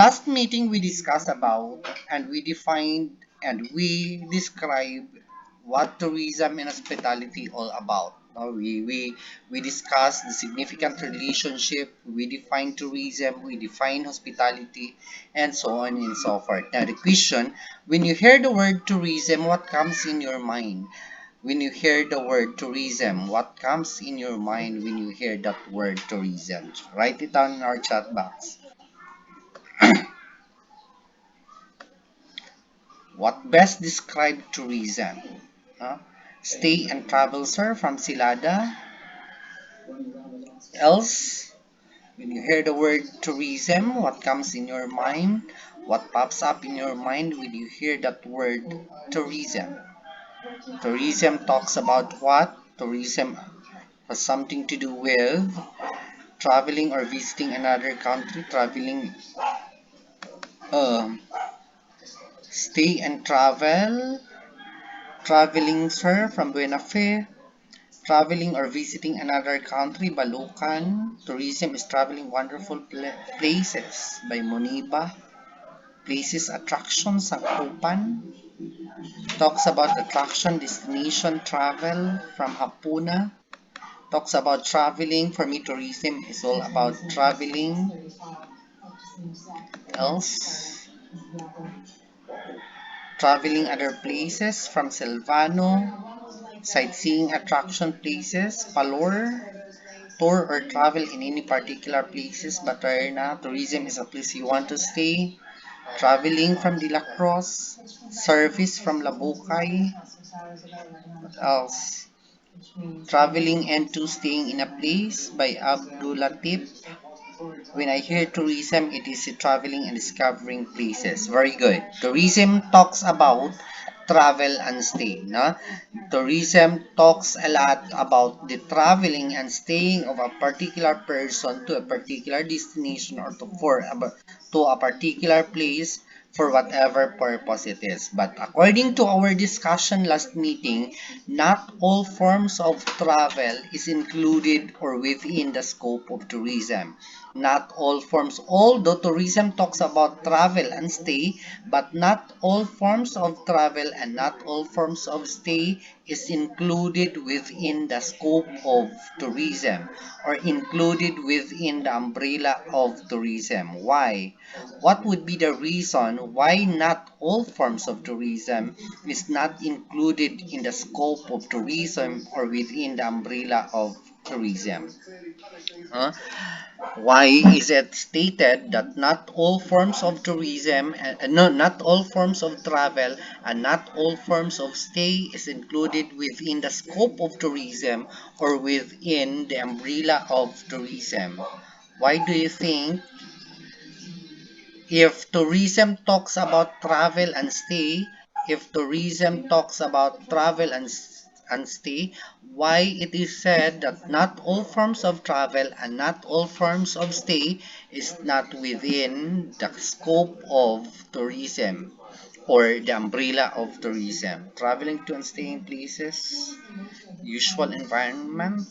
Last meeting we discussed about and we defined and we described what tourism and hospitality all about. We discussed the significant relationship, we define tourism, we define hospitality, and so on and so forth. Now the question, when you hear the word tourism, what comes in your mind? When you hear the word tourism, what comes in your mind when you hear that word tourism? Write it down in our chat box. What best describe tourism? Huh? Stay and travel, sir, from Silada. Else, when you hear the word tourism, what comes in your mind? What pops up in your mind when you hear that word tourism? Tourism talks about what? Tourism has something to do with traveling or visiting another country, traveling, um, stay and travel, traveling, sir, from Buena Fe. Traveling or visiting another country, Balukan. Tourism is traveling wonderful places by Moniba. Places, attractions, Sakupan. Talks about attraction, destination, travel from Hapuna. Talks about traveling. For me, tourism is all about traveling. Else, traveling other places from Silvano. Sightseeing attraction places, Palor. Tour or travel in any particular places, Baterna. Tourism is a place you want to stay. Traveling from De La Cruz. Service from Labukay. What else? Traveling and to staying in a place by Abdul Latif. When I hear tourism, it is traveling and discovering places. Very good. Tourism talks about travel and stay. No? Tourism talks a lot about the traveling and staying of a particular person to a particular destination or to a particular place for whatever purpose it is. But according to our discussion last meeting, not all forms of travel is included or within the scope of tourism. Not all forms, although tourism talks about travel and stay, but not all forms of travel and not all forms of stay is included within the scope of tourism or included within the umbrella of tourism. Why? What would be the reason why not all forms of tourism is not included in the scope of tourism or within the umbrella of tourism? Huh? Why is it stated that not all forms of tourism, no, not all forms of travel, and not all forms of stay is included within the scope of tourism or within the umbrella of tourism? Why do you think if tourism talks about travel and stay, if tourism talks about travel and stay, why it is said that not all forms of travel and not all forms of stay is not within the scope of tourism or the umbrella of tourism? Traveling to and staying places, usual environment.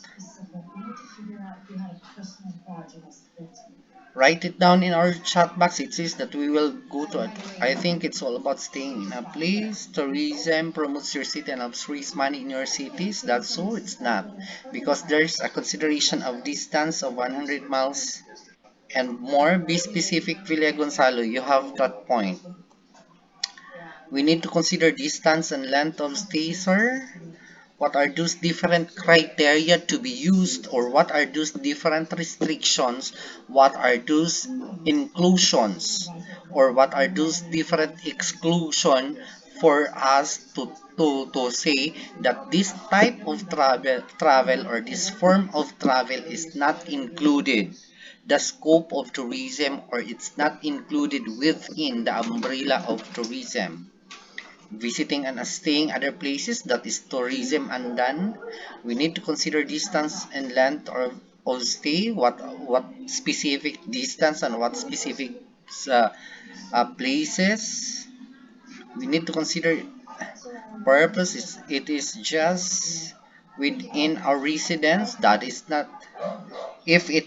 Write it down in our chat box. It says that we will go to it. I think it's all about staying in a place. Tourism promotes your city and helps raise money in your cities. That's so. It's not. Because there's a consideration of distance of 100 miles and more. Be specific, Villa Gonzalo. You have that point. We need to consider distance and length of stay, sir. What are those different criteria to be used, or what are those different restrictions? What are those inclusions, or what are those different exclusion for us to say that this type of travel or this form of travel is not included the scope of tourism or it's not included within the umbrella of tourism? Visiting and staying other places, that is tourism undone. We need to consider distance and length of stay, what specific distance and what specific uh, places. We need to consider purpose is it is just within our residence, that is not if it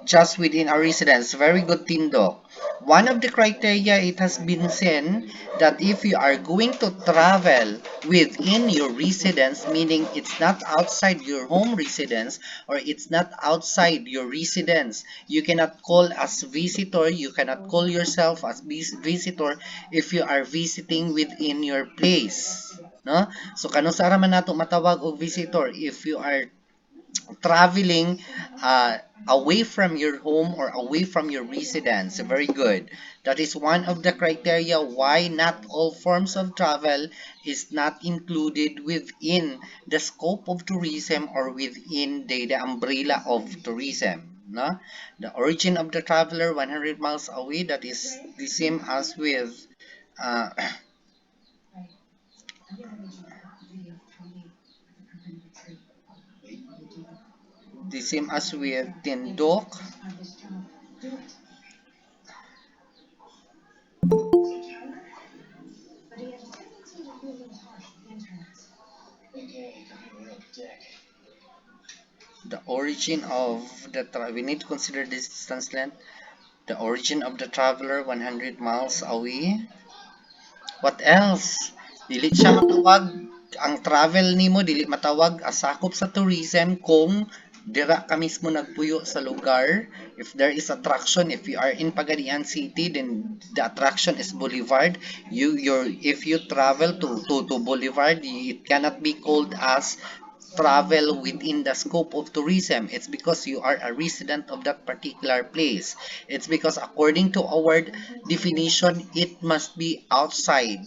just within our residence. Very good, Tindo. One of the criteria, it has been seen that if you are going to travel within your residence, meaning it's not outside your home residence or it's not outside your residence, you cannot call as visitor, you cannot call yourself as visitor if you are visiting within your place. No? So, kanus ara man nato matawag og visitor if you are traveling away from your home or away from your residence. Very good. That is one of the criteria why not all forms of travel is not included within the scope of tourism or within the umbrella of tourism. No? The origin of the traveler 100 miles away, that is the same as with uh, the same as with Tindok. The origin of the we need to consider this distance length. The origin of the traveler 100 miles away. What else? Dili siya matawag ang travel nimo dili matawag as sakop sa tourism kung dira ka mismo nagpuyo sa lugar. If there is attraction, if you are in Pagadian City, then the attraction is Boulevard. If you travel to Boulevard, it cannot be called as travel within the scope of tourism. It's because you are a resident of that particular place. It's because according to our definition, it must be outside,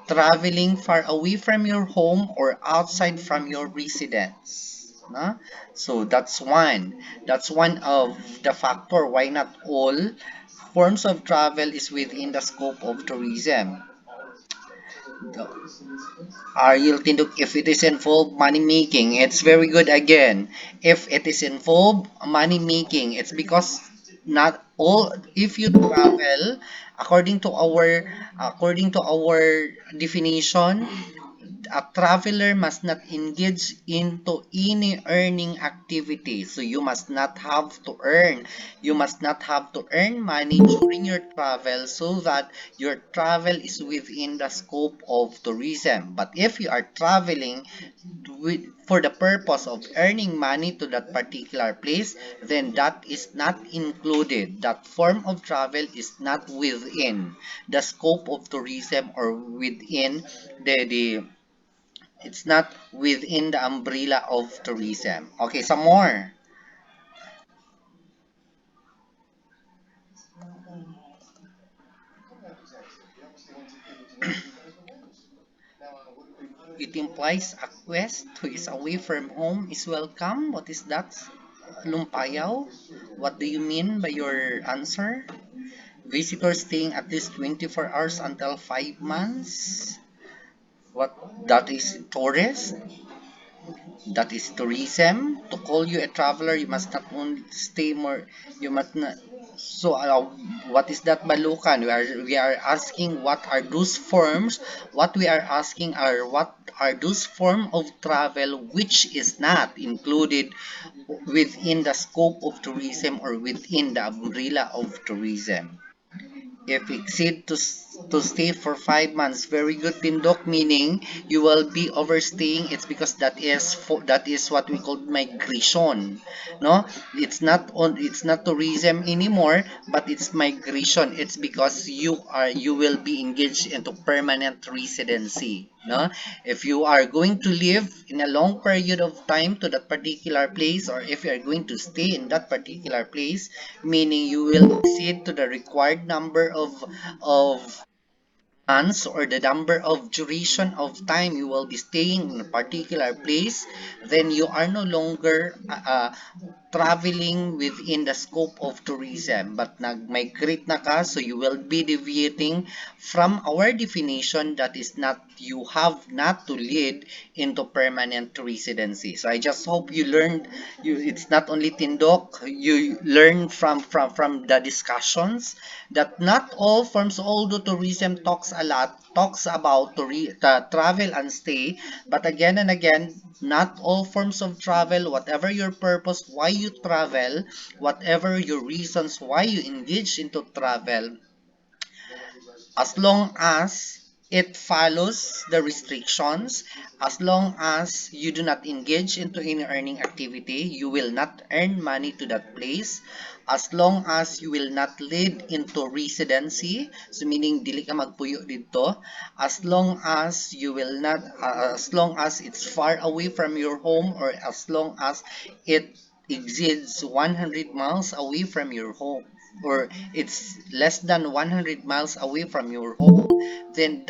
traveling far away from your home or outside from your residence. No? So that's one. That's one of the factor why not all forms of travel is within the scope of tourism. Are you Tinduk, if it is involved money making, it's very good again. If it is involved money making, it's because not all if you travel according to our definition, a traveler must not engage into any earning activity. So you must not have to earn. You must not have to earn money during your travel so that your travel is within the scope of tourism. But if you are traveling for the purpose of earning money to that particular place, then that is not included. That form of travel is not within the scope of tourism or within the it's not within the umbrella of tourism. Okay, some more. It implies a quest who is away from home is welcome. What is that? Lumpayaw? What do you mean by your answer? Visitors staying at least 24 hours until 5 months? What? That is tourist? That is tourism. To call you a traveler, you must not only stay more, you must not. So, what is that balukan? We are asking what are those forms. What we are asking are what are those form of travel which is not included within the scope of tourism or within the umbrella of tourism. If exceed to stay for 5 months, very good tindok, meaning you will be overstaying. It's because that is what we call migration. No, it's not tourism anymore, but it's migration. It's because you will be engaged into permanent residency. No, if you are going to live in a long period of time to that particular place, or if you are going to stay in that particular place, meaning you will exceed to the required number of months or the number of duration of time you will be staying in a particular place, then you are no longer traveling within the scope of tourism, but nag-migrate na ka, so you will be deviating from our definition that is not you have not to lead into permanent residency. So I just hope you learned it's not only Tindok, you learn from the discussions that not all forms, although tourism talks about the travel and stay, but again and again, not all forms of travel, whatever your purpose, why you travel, whatever your reasons why you engage into travel, as long as it follows the restrictions, as long as you do not engage into any earning activity, you will not earn money to that place. As long as you will not lead into residency, so meaning dili ka magpuyo dito, as long as you will not, as long as it's far away from your home, or as long as it exceeds 100 miles away from your home, or it's less than 100 miles away from your home, then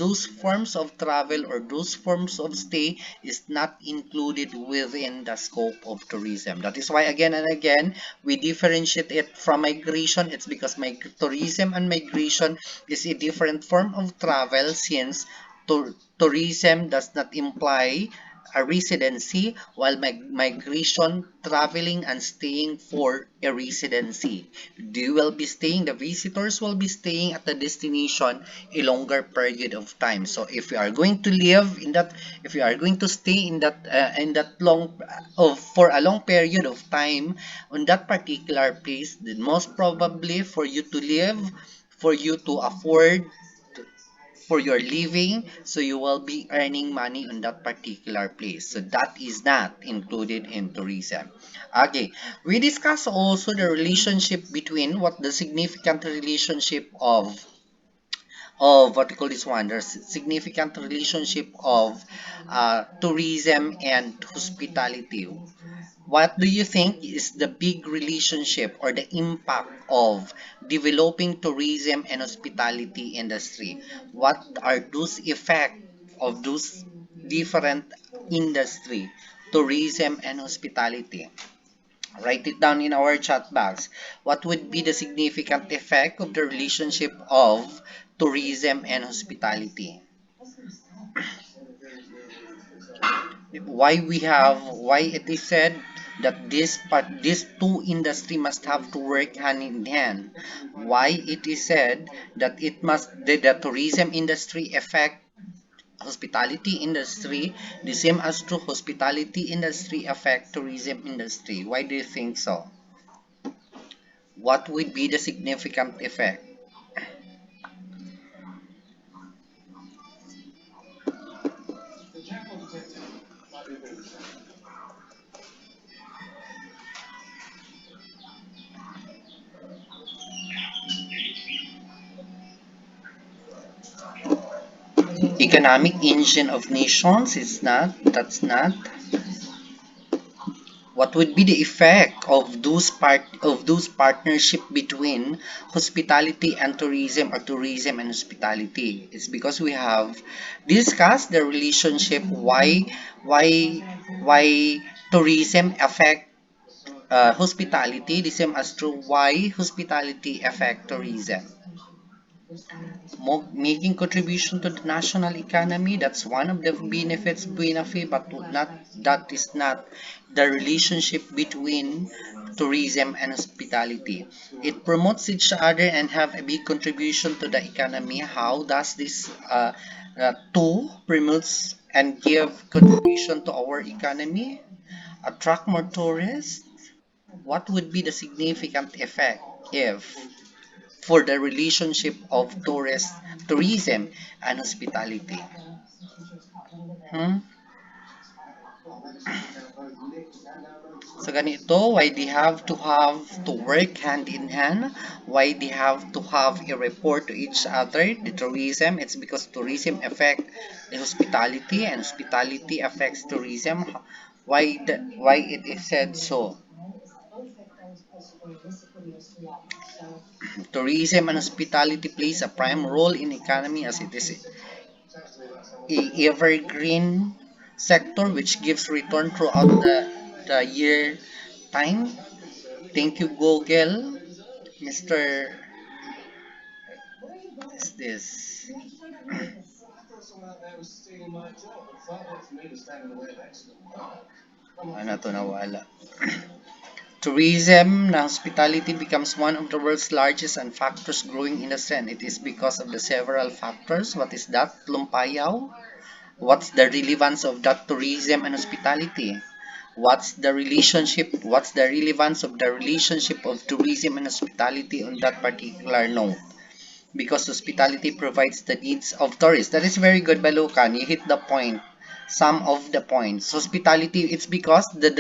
those forms of travel or those forms of stay is not included within the scope of tourism. That is why again and again we differentiate it from migration. It's because tourism and migration is a different form of travel, since tourism does not imply a residency, while migration, traveling and staying for a residency. You will be staying, the visitors will be staying at the destination a longer period of time. So if you are going to live in that, if you are going to stay in that long of for a long period of time on that particular place, then most probably for you to live, for you to afford for your living, so you will be earning money on that particular place. So that is not included in tourism. Okay, we discuss also the relationship between what the significant relationship of what we call this one, there's significant relationship of tourism and hospitality. What do you think is the big relationship or the impact of developing tourism and hospitality industry? What are those effects of those different industry, tourism and hospitality? Write it down in our chat box. What would be the significant effect of the relationship of tourism and hospitality? Why it is said that these two industry must have to work hand in hand? Why it is said that the tourism industry affect hospitality industry the same as to hospitality industry affect tourism industry? Why do you think so? What would be the significant effect? Economic engine of nations is not, that's not. What would be the effect of those partnership between hospitality and tourism, or tourism and hospitality? It's because we have discussed the relationship, why tourism affect hospitality, the same as to why hospitality affect tourism. Making contribution to the national economy, that's one of the benefit, but not, that is not the relationship between tourism and hospitality. It promotes each other and have a big contribution to the economy. How does this two promotes and give contribution to our economy? Attract more tourists. What would be the significant effect if for the relationship of tourism and hospitality? Hmm? So ganito, why they have to work hand in hand, why they have to have a report to each other, the tourism, it's because tourism affect the hospitality and hospitality affects tourism. Why it is said so? Tourism and hospitality plays a prime role in economy as it is a evergreen sector which gives return throughout the year time. Thank you, Google. Mr. Is this? Ano to nawala? Tourism na hospitality becomes one of the world's largest and fastest growing industry, and it is because of the several factors. What is that? Lumpayaw? What's the relevance of that tourism and hospitality? What's the relationship? What's the relevance of the relationship of tourism and hospitality on that particular note? Because hospitality provides the needs of tourists. That is very good, Balukan. You hit the point. Some of the points. Hospitality, it's because the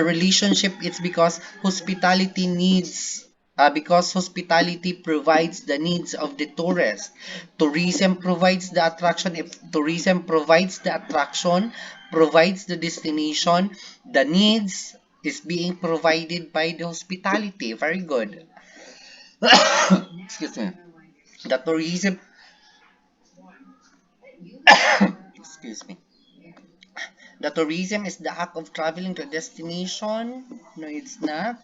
relationship, it's because hospitality needs, because hospitality provides the needs of the tourist. Tourism provides the attraction. If tourism provides the attraction, provides the destination, the needs is being provided by the hospitality. Very good. Excuse me. The tourism, excuse me. The tourism is the act of traveling to a destination. No, it's not.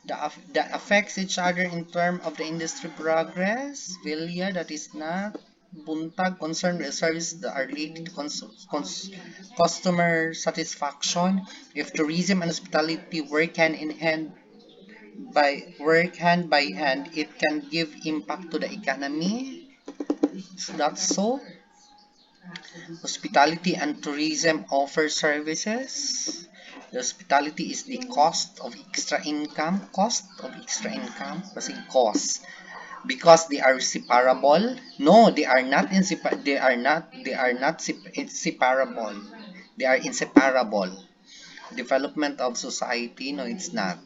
That affects each other in terms of the industry progress. Vilya, that is not. Buntag, concerned with services that are related to customer satisfaction. If tourism and hospitality work hand by hand, it can give impact to the economy. Is that so? Hospitality and tourism offer services. The hospitality is the cost of extra income. Cost of extra income. Kasi cost. Because they are separable. No, they are not separable. They are inseparable. Development of society. No, it's not.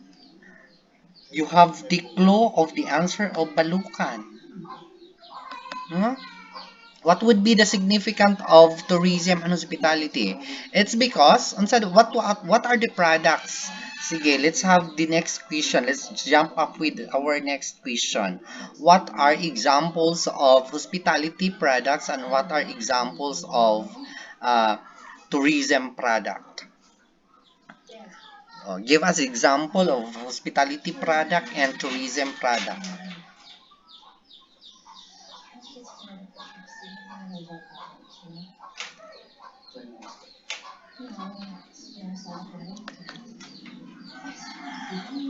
You have the clue of the answer of Balukan. Huh? What would be the significance of tourism and hospitality? It's because, what are the products? Sige, let's have the next question. Let's jump up with our next question. What are examples of hospitality products and what are examples of uh, tourism product? Give us example of hospitality product and tourism product.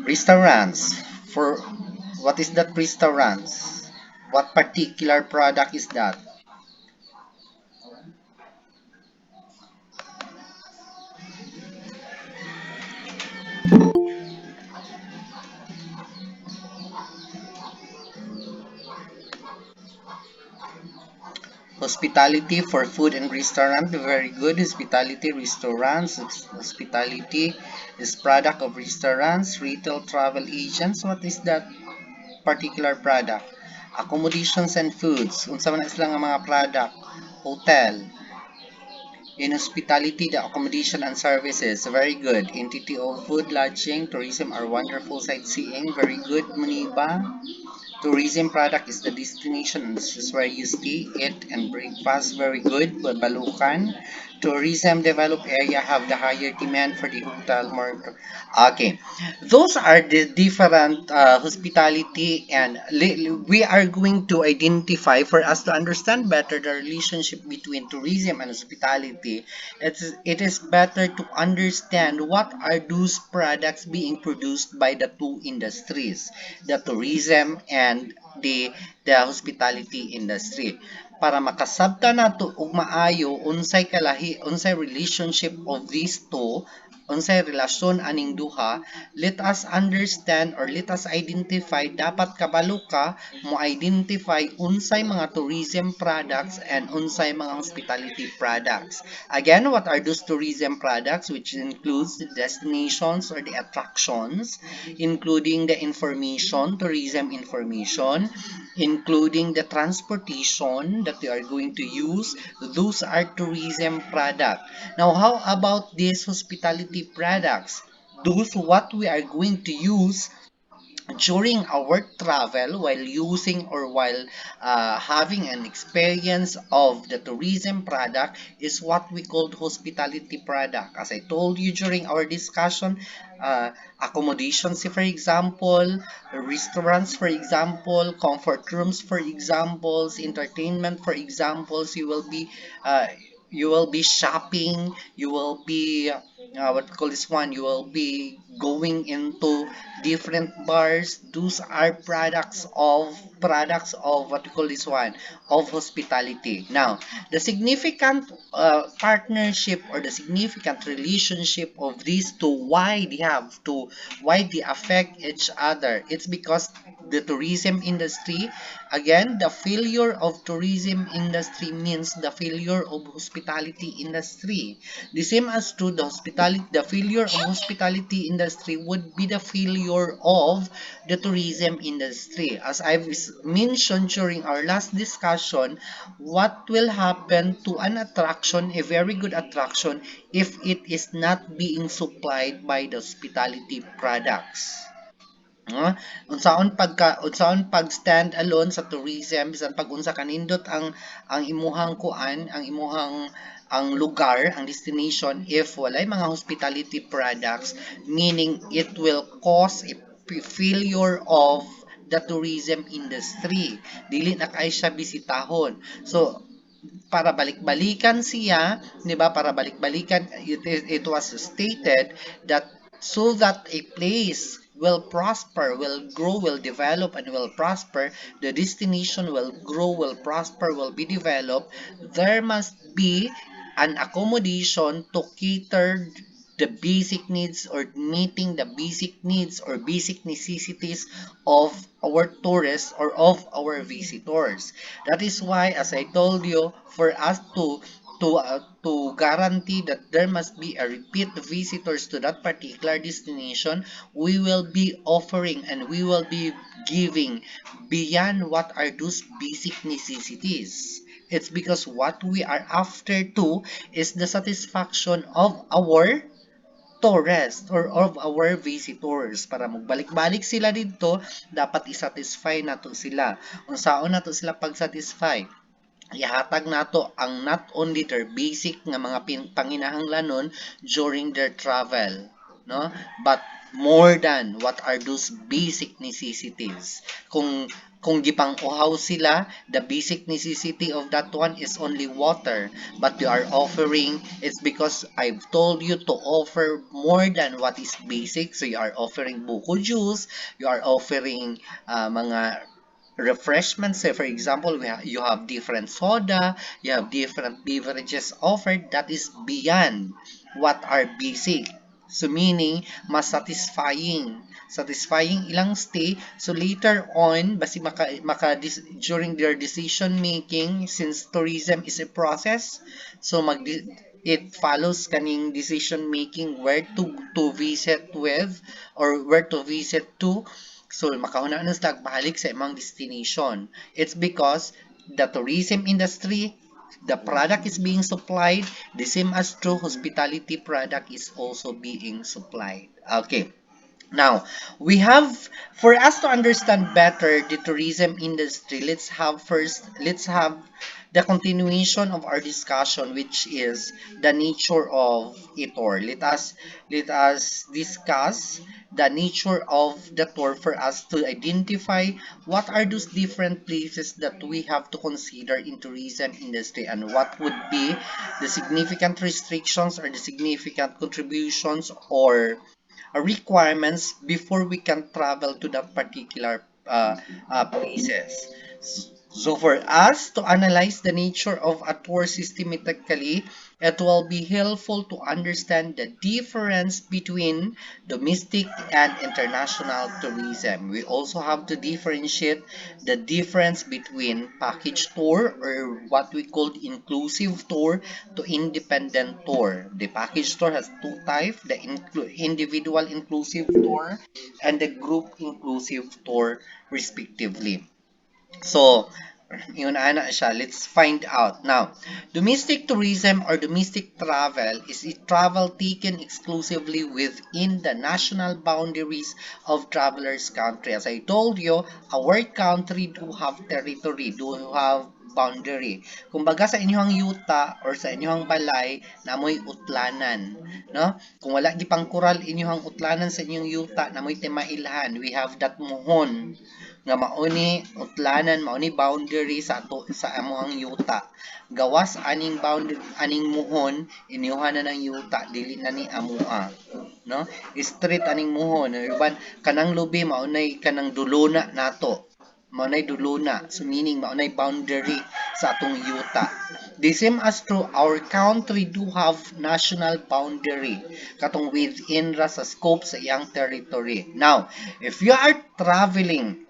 Restaurants. For what is that restaurants? What particular product is that? Hospitality for food and restaurant. Very good. Hospitality restaurants. Hospitality is product of restaurants, retail travel agents. What is that particular product? Accommodations and foods. Unsa man na sila nga mga product? Hotel. In hospitality, the accommodation and services. Very good. Entity of food, lodging, tourism are wonderful sightseeing. Very good, Muniba. Tourism product is the destination and this is where you stay, eat, and breakfast. Very good. Balukan. Tourism developed area have the higher demand for the hotel. More. Okay. Those are the different hospitality and we are going to identify for us to understand better the relationship between tourism and hospitality. It is better to understand what are those products being produced by the two industries, the tourism and the hospitality industry. Para makasabta nato og maayo unsay relationship of these two, unsay relasyon aning duha, let us understand or let us identify, dapat kabalo ka mo identify unsay mga tourism products and unsay mga hospitality products. Again, what are those tourism products, which includes the destinations or the attractions, including the information, tourism information, including the transportation that they are going to use. Those are tourism products. Now, how about these hospitality products? Those what we are going to use during our travel while using or while having an experience of the tourism product is what we call hospitality product. As I told you during our discussion, accommodations for example, restaurants for example, comfort rooms for examples, entertainment for examples, uh, you will be shopping, you will be what we call this one, you will be going into different bars. Those are products of what we call this one, of hospitality. Now, the significant partnership or the significant relationship of these two, why they affect each other. It's because the tourism industry, again, the failure of tourism industry means the failure of hospitality industry. The same as to the failure of hospitality industry would be the failure of the tourism industry. As I've mentioned during our last discussion, what will happen to an attraction, a very good attraction, if it is not being supplied by the hospitality products? Unsaon pag stand alone sa tourism bisan pag unsa kanindot ang imuhang kuan, ang lugar, ang destination, if walay mga hospitality products, meaning it will cause a failure of the tourism industry. Dili na kay siya bisitahon. So, para balik-balikan siya, 'di ba? Para balik-balikan, it was stated that so that a place will prosper, will grow, will develop, and will prosper, the destination will grow, will prosper, will be developed, there must be an accommodation to cater the basic needs or meeting the basic needs or basic necessities of our tourists or of our visitors. That is why, as I told you, for us to guarantee that there must be a repeat visitors to that particular destination, we will be offering and we will be giving beyond what are those basic necessities. It's because what we are after to is the satisfaction of our tourists or of our visitors. Para magbalik-balik sila dito, dapat isatisfy nato sila. Unsaon nato sila pag-satisfy? Ihatag nato ang not only their basic nga mga panginahanglanon during their travel, no, but more than what are those basic necessities. Kung gipang uhaw sila, the basic necessity of that one is only water, but you are offering, it's because I've told you to offer more than what is basic. So you are offering buko juice, you are offering mga refreshments. Say for example, you have different soda, you have different beverages offered that is beyond what are basic. So meaning, mas satisfying ilang stay. So later on, basi during their decision making, since tourism is a process, so it follows kaning decision making where to visit with or where to visit to. So, makahuna na sila balik sa imong destination. It's because the tourism industry, the product is being supplied, the same as true hospitality product is also being supplied. Okay. Now, we have, for us to understand better the tourism industry, let's have the continuation of our discussion, which is the nature of a tour. Let us discuss the nature of the tour for us to identify what are those different places that we have to consider in tourism industry and what would be the significant restrictions or the significant contributions or requirements before we can travel to that particular places. So for us to analyze the nature of a tour systematically, it will be helpful to understand the difference between domestic and international tourism. We also have to differentiate the difference between package tour or what we call inclusive tour to independent tour. The package tour has two types, the individual inclusive tour and the group inclusive tour respectively. So, yun ana siya. Let's find out. Now, domestic tourism or domestic travel is a travel taken exclusively within the national boundaries of traveler's country. As I told you, our country do have territory, do have boundary. Kumbaga sa inyong yuta or sa inyong balay, namoy utlanan, no? Kung wala gipang kural inyong utlanan sa inyong yuta, namoy timailhan. We have that muhon. nga mauni utlanan mauni boundary sa ato sa amoang yuta. Gawas aning boundary aning muhon inyuhan na ng yuta dili na ni amoa, no? Street aning muhon uban kanang lubi maunay kanang duluna nato. Maunay duluna, so meaning maunay boundary sa atong yuta. The same as true, our country do have national boundary katong within ra sa scope sa iyang territory. Now, if you are traveling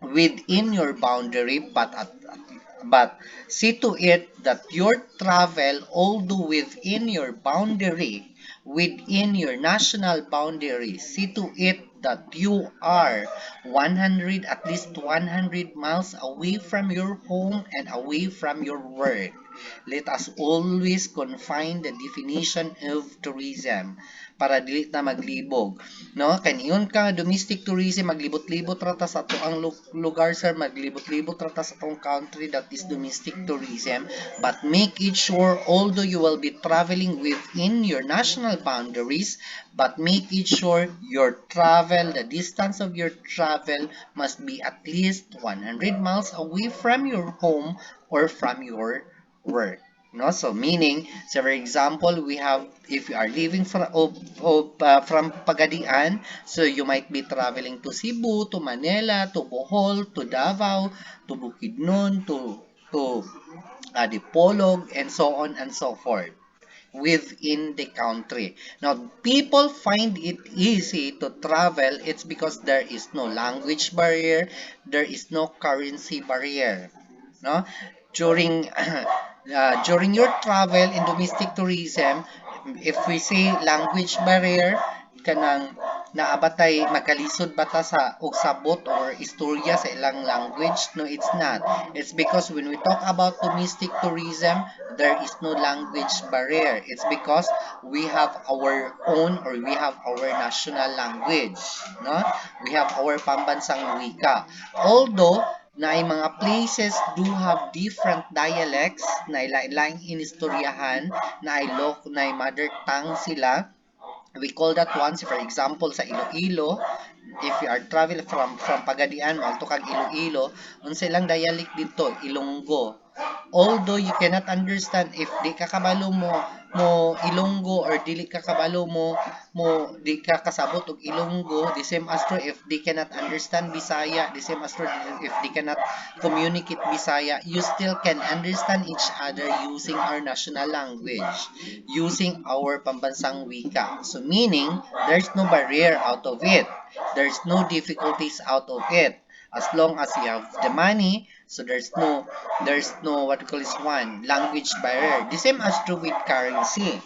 within your boundary, but see to it that your travel, although within your boundary, within your national boundary, see to it that you are 100, at least 100 miles away from your home and away from your work. Let us always confine the definition of tourism para dili ta maglibog, no? Kaniyon ka domestic tourism maglibot-libot ra ta sa ato ang lugar sir, maglibot-libot ra ta sa atong country, that is domestic tourism, but make it sure although you will be traveling within your national boundaries, but make it sure your travel, the distance of your travel must be at least 100 miles away from your home or from your work. No, so meaning, so for example, we have if you are leaving from Pagadian, so you might be traveling to Cebu, to Manila, to Bohol, to Davao, to Bukidnon, to Dipolog, and so on and so forth within the country. Now, people find it easy to travel. It's because there is no language barrier, there is no currency barrier. No, during during your travel in domestic tourism, if we say language barrier, kanang naabatay magkalisod bata sa og sabot or istorya sa ilang language. No, it's not. It's because when we talk about domestic tourism, there is no language barrier. It's because we have our own or we have our national language, no? We have our pambansang wika. Although na ay mga places do have different dialects na ilain inistoryahan na ay na ay mother tongue sila. We call that one, for example, sa Iloilo, if you are travel from Pagadian, mo kag Iloilo, unsa lang dialect dito, Ilonggo. Although you cannot understand if di ka kabalo mo Ilonggo or dili ka kabalo mo di ka kasabot og Ilonggo, the same as true if they cannot understand Bisaya, the same as true if they cannot communicate Bisaya, you still can understand each other using our national language, using our pambansang wika. So meaning there's no barrier out of it. There's no difficulties out of it. As long as you have the money, so there's no what we call this one language barrier. The same as true with currency.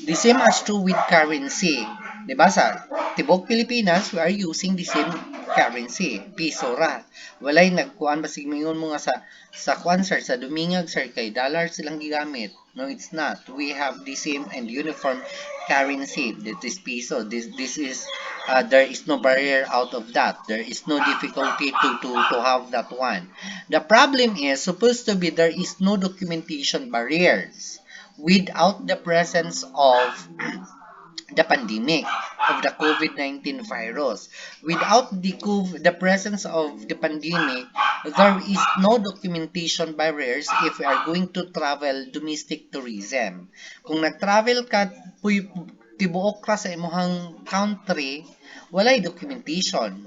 The same as true with currency. Diba sa tibok Pilipinas, we are using the same currency, piso ra. Walay nagkuan basig mingon mo nga sa kuan sir, sa dumingag sir kay dollar silang gigamit. No, it's not. We have the same and uniform currency. That is piso. This is there is no barrier out of that. There is no difficulty to have that one. The problem is supposed to be there is no documentation barriers without the presence of the pandemic of the COVID-19 virus. Without the presence of the pandemic, there is no documentation barriers if we are going to travel domestic tourism. Kung nag-travel ka, tibuok ka sa imong country, walay documentation.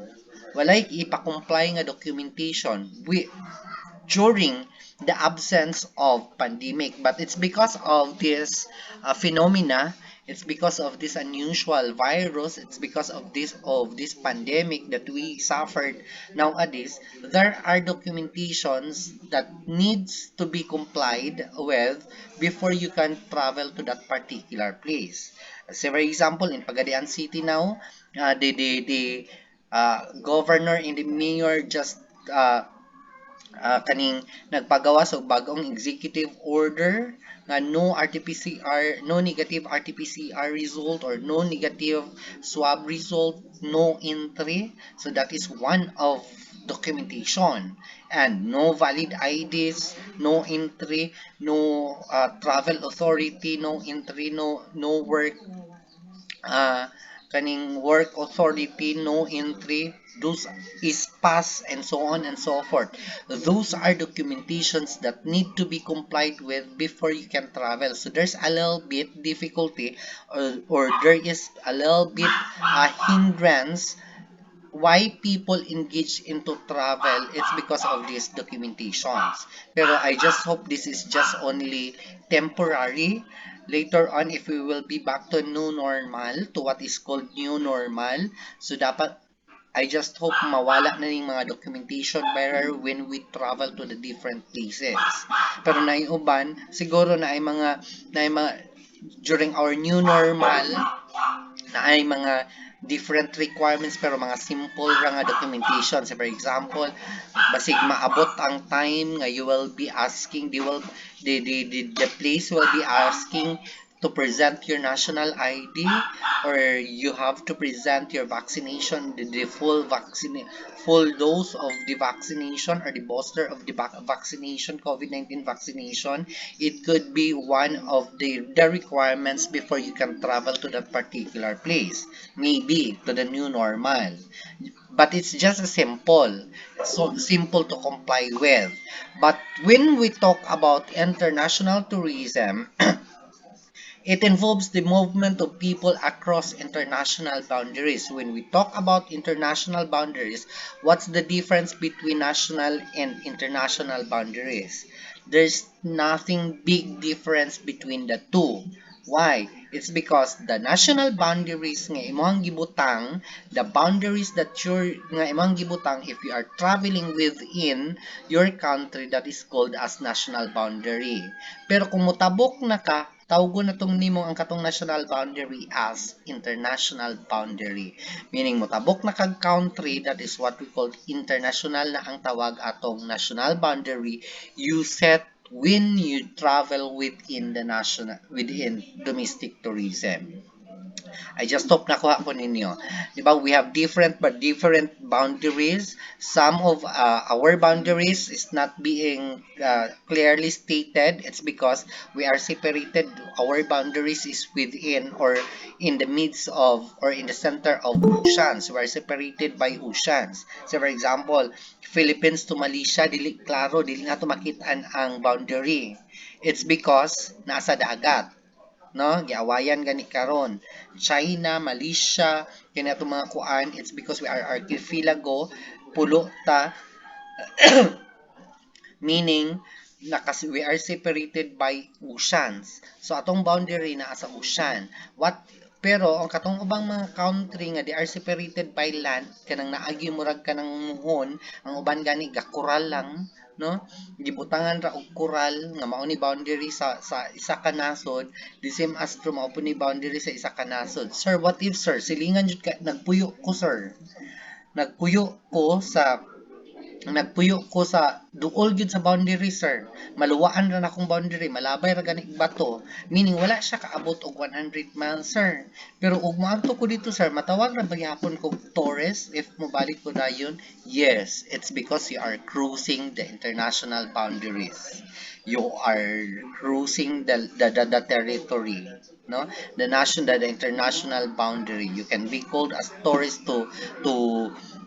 Walay ipa-comply nga documentation. During the absence of pandemic, but it's because of this phenomena, it's because of this unusual virus, it's because of this pandemic that we suffered nowadays. There are documentations that needs to be complied with before you can travel to that particular place. Say for example, in Pagadian City now, the governor and the mayor just kaning nagpagawas og bagong executive order nga no RT-PCR, no negative RT-PCR result or no negative swab result, no entry. So that is one of documentation. And no valid IDs, no entry, no travel authority, no entry, no work kaning work authority, no entry, those is pass and so on and so forth. Those are documentations that need to be complied with before you can travel. So there's a little bit difficulty, or there is a little bit hindrance why people engage into travel. It's because of these documentations. Pero I just hope this is just only temporary. Later on, if we will be back to new normal, to what is called new normal, so dapat I just hope mawala na yung mga documentation bearer when we travel to the different places. Pero na yung uban, siguro na ay mga during our new normal, na ay mga different requirements pero mga simple ra nga documentation. So for example, basig maabot ang time nga you will be asking, the place will be asking to present your national ID, or you have to present your vaccination, the full dose of the vaccination or the booster of the vaccination, COVID-19 vaccination. It could be one of the requirements before you can travel to that particular place, maybe to the new normal. But it's just a simple, so simple to comply with. But when we talk about international tourism, it involves the movement of people across international boundaries. When we talk about international boundaries, what's the difference between national and international boundaries? There's nothing big difference between the two. Why? It's because the national boundaries nga imong gibutang, the boundaries that nga imong gibutang, if you are traveling within your country, that is called as national boundary. Pero kung mutabok na ka, tawgon na tong nimo ang katong national boundary as international boundary. Meaning mutabok na kag country, that is what we call international na ang tawag atong national boundary. You set when you travel within domestic tourism. I just hope nakuha ko ninyo. Di ba? We have different boundaries. Some of our boundaries is not being clearly stated. It's because we are separated. Our boundaries is within or in the midst of or in the center of oceans. We are separated by oceans. So for example, Philippines to Malaysia, dili klaro, dili na to makitaan ang boundary. It's because nasa dagat, no, giawayan gani karon China, Malaysia, kini atong mga kuan. It's because we are archipelago, pulo ta, meaning we are separated by oceans. So atong boundary na sa ocean. Pero ang katong ubang mga country nga they are separated by land, kanang naagi murag kanang muhon, ang uban gani gakural lang, no? Gibutangan ra og kural nga mao ni boundary sa isa ka nasod, the same as to mao ni boundary sa isa ka nasod. Sir, what if sir silingan jud ka nagpuyo ko sir. Nagpuyo ko sa duol gyud sa boundary sir. Maluwaan ra na akong boundary, malabay ra gani bato. Meaning wala siya kaabot og 100 miles sir. Pero ug moadto ko dito sir, matawag ra ba gyapon ko tourist if mobalik ko dayon? Yes, it's because you are cruising the international boundaries. You are cruising the territory, no, the international boundary. You can be called as tourist to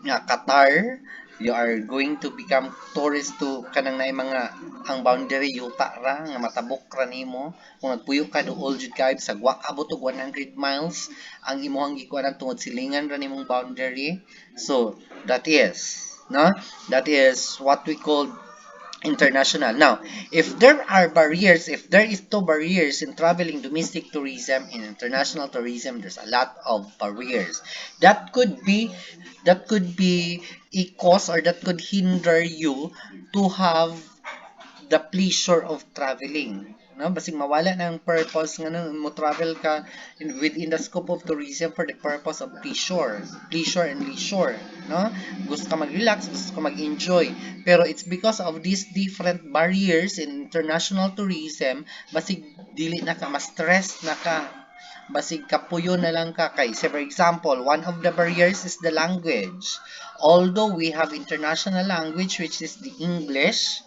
Qatar. You are going to become tourist to kanang naay mga ang boundary yuta ra nga matabok ra nimo kung nagpuyo ka duol jud kay sa wa abot og 100 miles ang imong gikuanan tungod silingan ra nimong boundary. So that is what we call international. Now, if there is two barriers in traveling domestic tourism and international tourism, there's a lot of barriers. That could be a cause, or that could hinder you to have the pleasure of traveling. no, basig mawala na ang purpose nga mo travel ka within the scope of tourism for the purpose of pleasure and leisure, no, gusto ka mag-relax, gusto ka mag-enjoy, pero it's because of these different barriers in international tourism, basig dili na ka ma-stress na ka, basig kapuyo na lang ka kay, say for example, one of the barriers is the language. Although we have international language which is the English,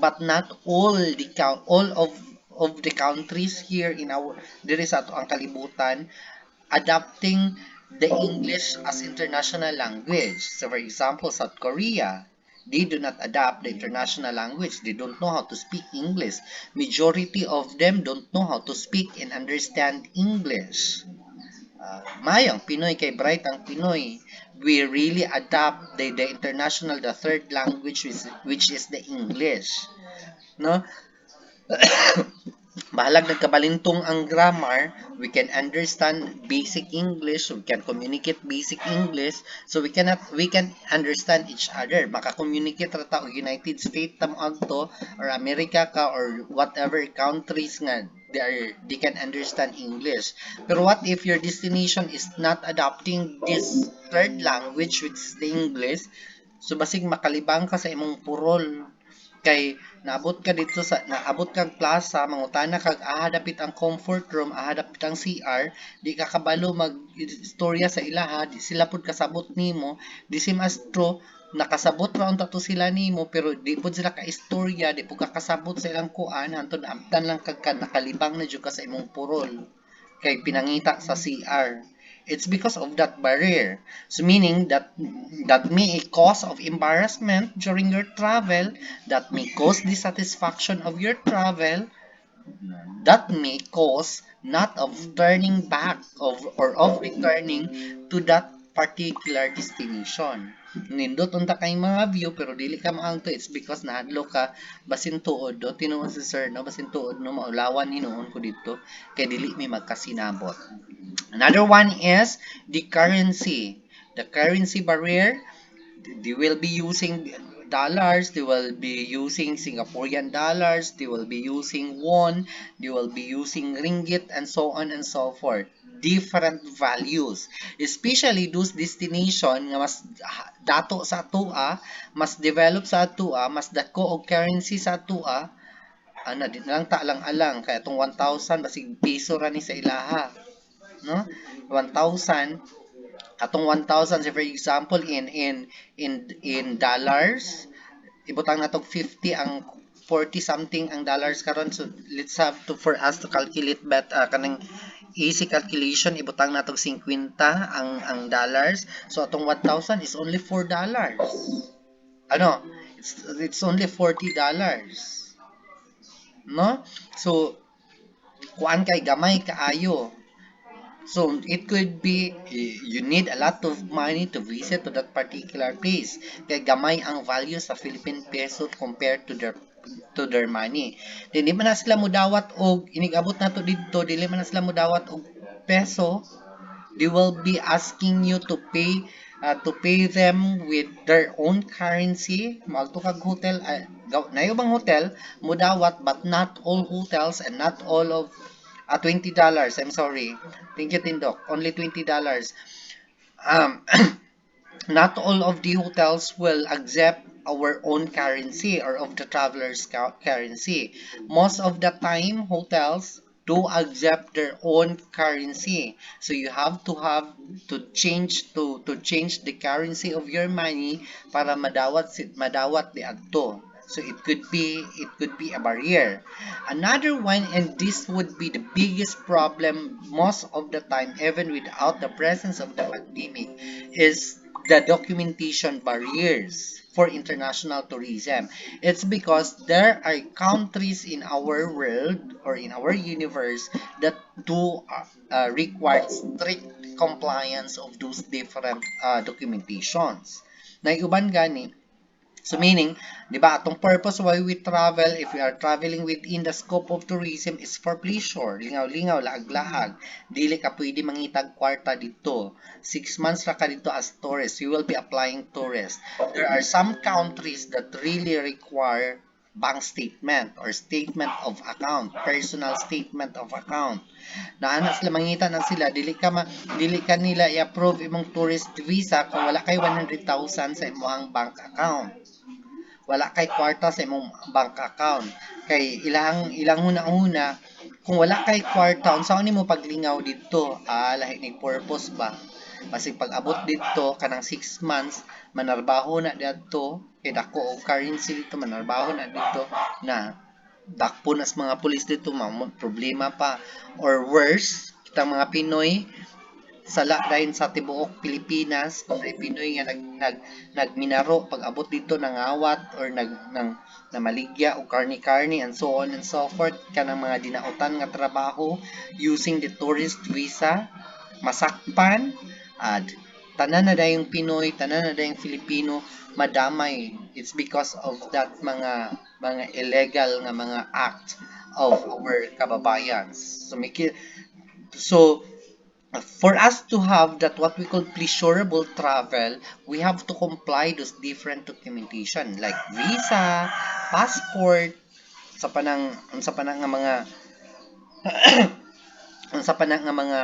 but not all of the countries here in our diri sa ato ang kalibutan adopting the English as international language. So for example, South Korea, they do not adopt the international language. They don't know how to speak English. Majority of them don't know how to speak and understand English. Mayang Pinoy kay bright ang Pinoy. We really adapt the international, the third language which is the English. No? Bahalag nagkabalintong ang grammar, we can understand basic English, we can communicate basic English, so we can understand each other. Maka-communicate ra ta og United States tam agto or America ka or whatever countries nga they can understand English. Pero what if your destination is not adopting this third language which is the English? So basig makalibang ka sa imong purol kay naabot kag plaza mangutana kag dapit ang comfort room, dapit ang CR, di ka kabalo mag istorya sa ilaha, di sila pud kasabot nimo, di sim astro nakasabot ra unta to sila nimo pero di pud sila ka istorya, di pud ka kasabot sa ilang kuan hantod amtan lang kag nakalibang na jud ka sa imong purol kay pinangita sa CR. It's because of that barrier. So meaning that may a cause of embarrassment during your travel, that may cause dissatisfaction of your travel, that may cause not of turning back of returning to that particular destination. Nindot unta kay mga view pero dili ka maangto, it's because nahadlo ka basin tuod do tinuod si sir no, basin tuod no maulawan hinuon ko dito kay dili mi magkasinabot. Another one is the currency. The currency barrier, they will be using dollars, they will be using Singaporean dollars, they will be using won, they will be using ringgit, and so on and so forth. Different values. Especially those destination nga mas dato sa atua, mas develop sa atua, mas dako og currency sa atua, di na lang ta alang kaya itong 1,000 basig piso ra ni sa ilaha, no? 1,000 atong 1,000 say for example in dollars ibutang natog 50 ang 40 something ang dollars karon, so let's have to for us to calculate kanang easy calculation, ibutang natog 50 ang dollars, so atong 1,000 is only $4. Ano, it's only $40, no? So kuan kay gamay kaayo. So it could be you need a lot of money to visit to that particular place. Kaya gamay ang value sa Philippine peso compared to their money. Then di man na sila mudawat og inigabot nato didto, dili man na sila mudawat og peso. They will be asking you to pay them with their own currency. Malto kag hotel, nayo bang hotel mudawat, but not all hotels and not all of $20. I'm sorry. Thank you, Tindok. Only $20. Um, not all of the hotels will accept our own currency or of the traveler's currency. Most of the time, hotels do accept their own currency. So you have to change the currency of your money para madawat di adto. So it could be a barrier. Another one, and this would be the biggest problem most of the time, even without the presence of the pandemic, is the documentation barriers for international tourism. It's because there are countries in our world or in our universe that do require strict compliance of those different documentations. Na uban gani, so meaning, di ba, atong purpose why we travel, if we are traveling within the scope of tourism is for pleasure, lingaw-lingaw, laag-laag. Dili ka pwede mangitag kwarta dito. 6 months ra ka dito as tourist. You will be applying tourist. There are some countries that really require bank statement or statement of account, personal statement of account. Na ana sila mangita na sila dili ka nila i-approve imong tourist visa kung wala kay 100,000 sa imong bank account. Wala kay kwarta sa imong bank account. Kay ilang una-una kung wala kay kwarta unsaon nimo paglingaw didto? Lahi ni purpose ba? Basig pag-abot didto kanang 6 months manarbaho na didto kay dako og currency dito manarbaho na didto na dakpo nas mga pulis dito problema pa or worse kitang mga Pinoy sala dahil sa tibuok Pilipinas kung ay Pinoy nga nagminaro pag-abot dito nangawat or namaligya o karni-karni and so on and so forth kanang mga dinautan nga trabaho using the tourist visa masakpan at tanan na dayong Pinoy tanan na dayong Filipino madamay it's because of that mga illegal nga mga act of our kababayan so for us to have that what we call pleasurable travel, we have to comply those different documentation like visa, passport, sa panang nga mga sa panang nga mga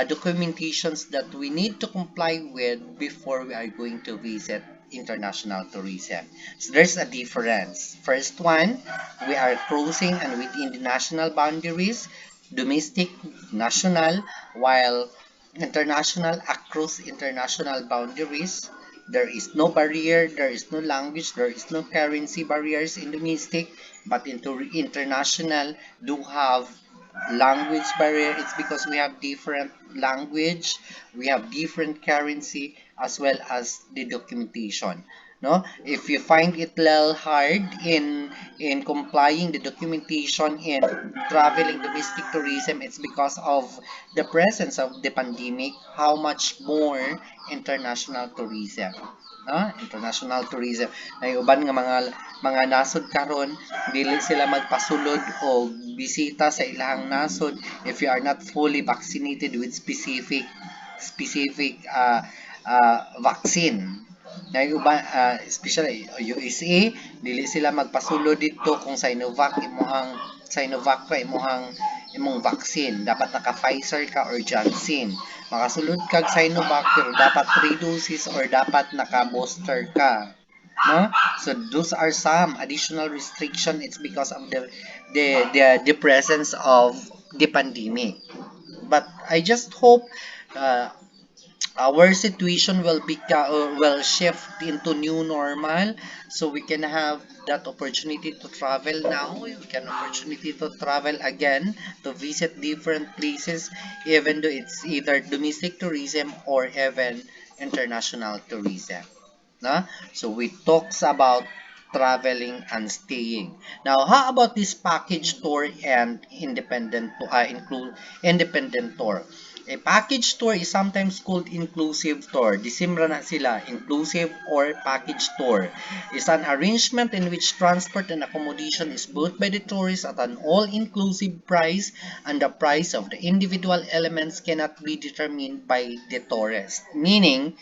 documentations that we need to comply with before we are going to visit international tourism. So there's a difference. First one, we are crossing and within the national boundaries, domestic, national, while international across international boundaries. There is no barrier, there is no language, there is no currency barriers in domestic, but into international do have language barrier. It's because we have different language, we have different currency as well as the documentation. No, if you find it little hard in complying the documentation in traveling domestic tourism, it's because of the presence of the pandemic. How much more international tourism? International tourism ay uban nga mga nasod karon dili sila magpasulod o bisita sa ilahang nasod if you are not fully vaccinated with specific vaccine. Nay uban especially USA dili sila magpasulod dito kung Sinovac pa imong vaccine dapat naka Pfizer ka or Johnson. Makasulod kag Sinovac pero dapat 3 doses or dapat naka-booster ka. No? So those are some additional restriction. It's because of the presence of the pandemic. But I just hope uh, our situation will shift into new normal so we can have that opportunity to travel now we can opportunity to travel again to visit different places even though it's either domestic tourism or even international tourism. No? So we talks about traveling and staying. Now, how about this package tour and independent tour? A package tour is sometimes called inclusive tour. Disimra na sila, inclusive or package tour. Is an arrangement in which transport and accommodation is booked by the tourist at an all-inclusive price and the price of the individual elements cannot be determined by the tourist. Meaning,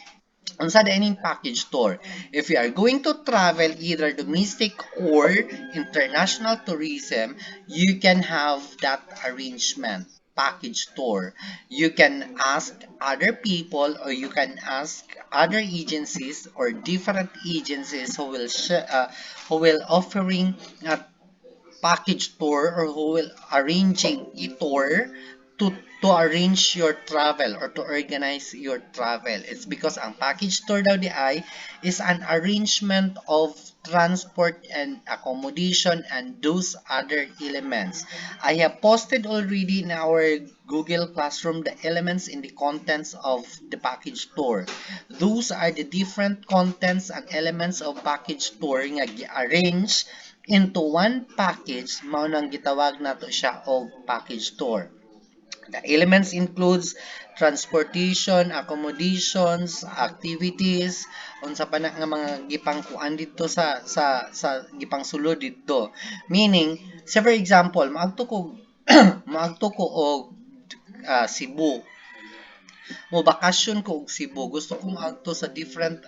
unsa dining package tour if you are going to travel either domestic or international tourism you can have that arrangement package tour you can ask other people or you can ask other agencies or different agencies who will offering a package tour or who will arranging a tour to arrange your travel or to organize your travel. It's because ang package tour daw di ay is an arrangement of transport and accommodation and those other elements. I have posted already in our Google Classroom the elements in the contents of the package tour. Those are the different contents and elements of package tour nga gi-arrange into one package mao nang gitawag nato siya og package tour. The elements includes transportation, accommodations, activities, unsa pa na nga mga gipangkuan dito sa gipang sulod dito. Meaning, say for example, maagto ko og Cebu. Mo bakasyon ko og Cebu. Gusto kong agto sa different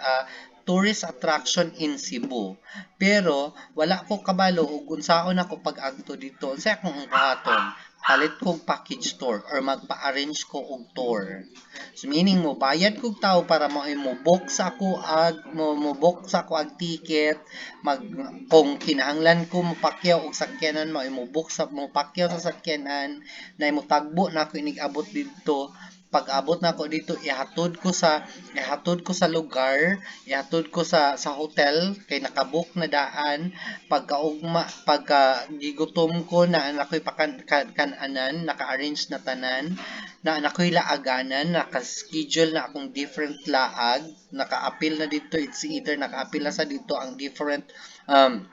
tourist attraction in Cebu. Pero wala ko kabalo ug unsaon ako pag-agto dito. Unsay akong buhaton? Palit kog package tour or magpa-arrange ko og tour. So meaning mo bayad kog tao para mo book sa ako mo book sa ako ag ticket, mag kung kinahanglan ko mopakyaw og sakyanan mo book sa mo pakyaw sa sakyanan na mo tagbo na ako inig-abot didto. Pag-abot na ako dito ihatod ko sa lugar, ihatod ko sa hotel kay nakabook na daan. Pagka gigutom ko na ako'y kananan, naka-arrange na tanan, na ako'y laaganan, naka-schedule na akong different laag, naka-appeal na dito, it's either naka-appeal na sa dito ang different um,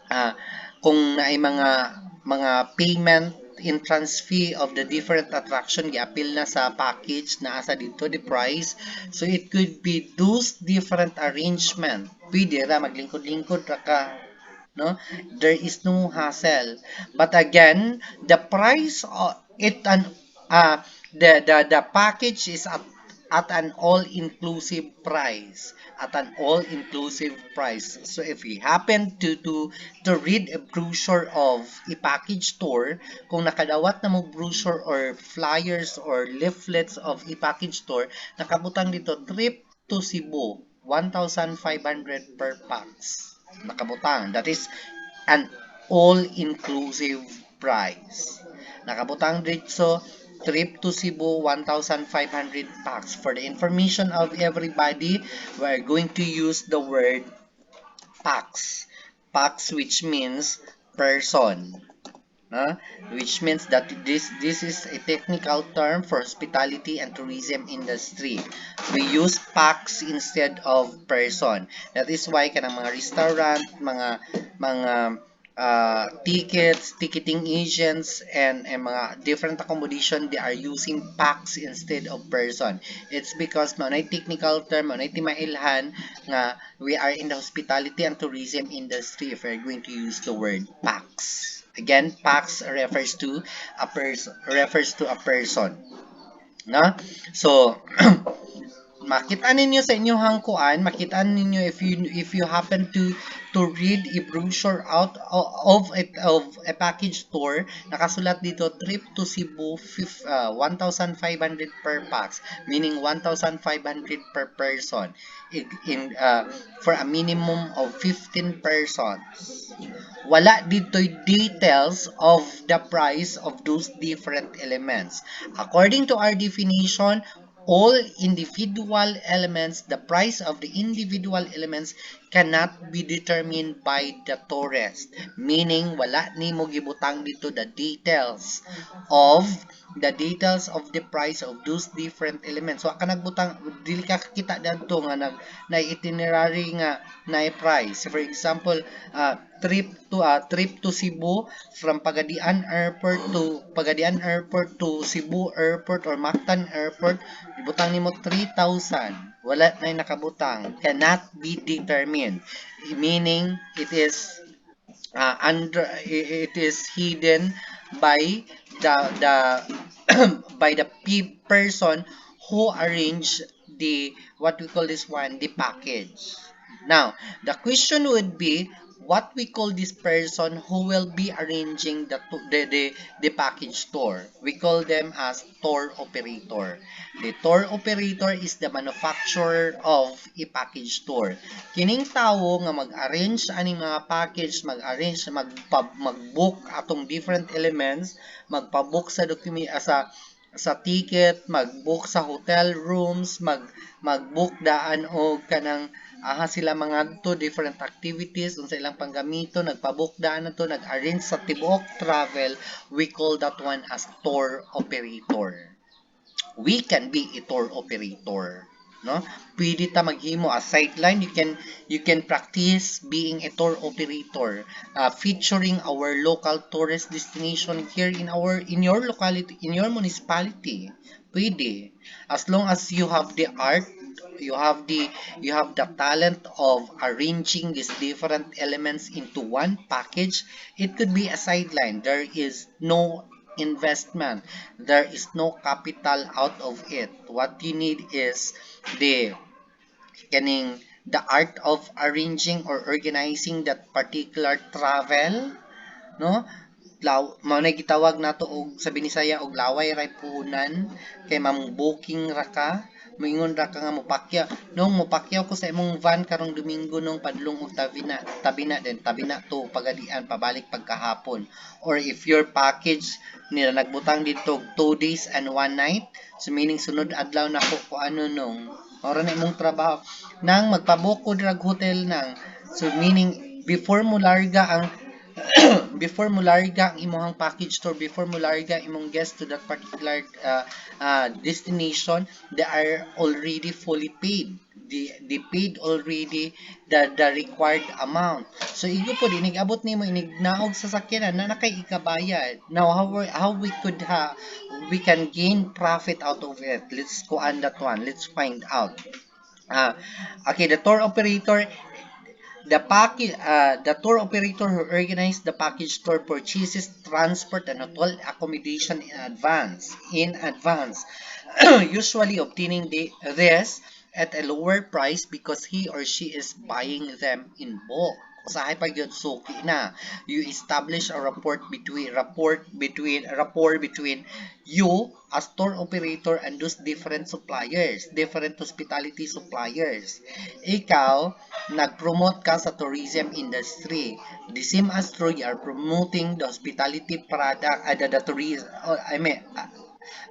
ah, kung naay mga payment entrance fee of the different attraction gi-appeal na sa package na asa dito the price, so it could be those different arrangement pwede ra maglingkod-lingkod ra ka, no? There is no hassle. But again, the price of it and the package is at an all-inclusive price. At an all-inclusive price. So if you happen to read a brochure of a package tour, kung nakadawat na mo brochure or flyers or leaflets of a package tour, nakabutang dito trip to Cebu, 1,500 per pax. Nakabutang. That is an all-inclusive price. Nakabutang dito trip to Cebu 1,500 pax. For the information of everybody, we are going to use the word pax. Pax which means person. Uh, which means that this is a technical term for hospitality and tourism industry. We use pax instead of person. That is why kanang mga restaurant, mga tickets, ticketing agents, and mga different accommodation, they are using pax instead of person. It's because manay technical term, manay timailhan nga we are in the hospitality and tourism industry if we're going to use the word pax. Again, pax refers to a person, na? So, makita ninyo sa inyong hangkuan, makita ninyo if you happen to read a brochure out of a package tour, nakasulat dito trip to Cebu 1,500 per pax, meaning 1,500 per person for a minimum of 15 persons. Wala dito'y details of the price of those different elements. According to our definition, all individual elements, the price of the individual elements cannot be determined by the tourist. Meaning, wala ni mo gibutang dito of the price of those different elements. So, ka nagbutang, dili ka kita dito nga na itinerary nga na price. For example, trip to Cebu from Pagadian Airport to Cebu Airport or Mactan Airport, ibutang nimo 3,000. Wala na nakabutang. Cannot be determined. Meaning, it is hidden by the by the person who arranged the what we call this one the package. Now the question would be, what we call this person who will be arranging the package tour. We call them as tour operator. The tour operator is the manufacturer of a package tour. Kining tawo nga mag-arrange aning mga package, mag-book atong different elements, magpa-book sa sa ticket, mag-book sa hotel rooms, mag-book daan o kanang sila mga to different activities unsa ilang panggamito, nagpa-book daan na to, nag-arrange sa tibuok travel, we call that one as tour operator. We can be a tour operator, no? Pwede ta maghimo as sideline, you can practice being a tour operator, featuring our local tourist destination here in your locality, in your municipality. Pwede, as long as you have the art, you have the talent of arranging these different elements into one package. It could be a sideline. There is no investment, there is no capital out of it. What you need is the kaning the art of arranging or organizing that particular travel, no? Mao na gitawag nato og sa Binisaya og laway ray punan kay booking ra ka, moingon ra ka nga mopakyaw. Nung mopakyaw ko sa imong van karong Domingo nung padlong og tabina then tabina to pagadian pabalik pagkahapon. Or if your package nila nagbutang dito 2 days and 1 night, so meaning sunod adlaw na ko ano nung ora na imong trabaho nang magpabook ko drag hotel nang, so meaning before mo larga ang before mo larga ang imong package tour, before mo larga imong guest to that particular destination, they are already fully paid. They paid already the required amount. So igo po inig abot nimo inig naog sa sakyanan na nakay ikabayad. Now how we can gain profit out of it. Let's go on that one. Let's find out. Uh, okay, the tour operator who organized the package tour purchases transport and hotel accommodation in advance, usually obtaining this at a lower price because he or she is buying them in bulk. Usahay pag yun suki na. You establish a rapport between you as tour operator and those different suppliers, different hospitality suppliers. Ikaw, nag-promote ka sa tourism industry. The same as true, you are promoting the hospitality product, the tourism,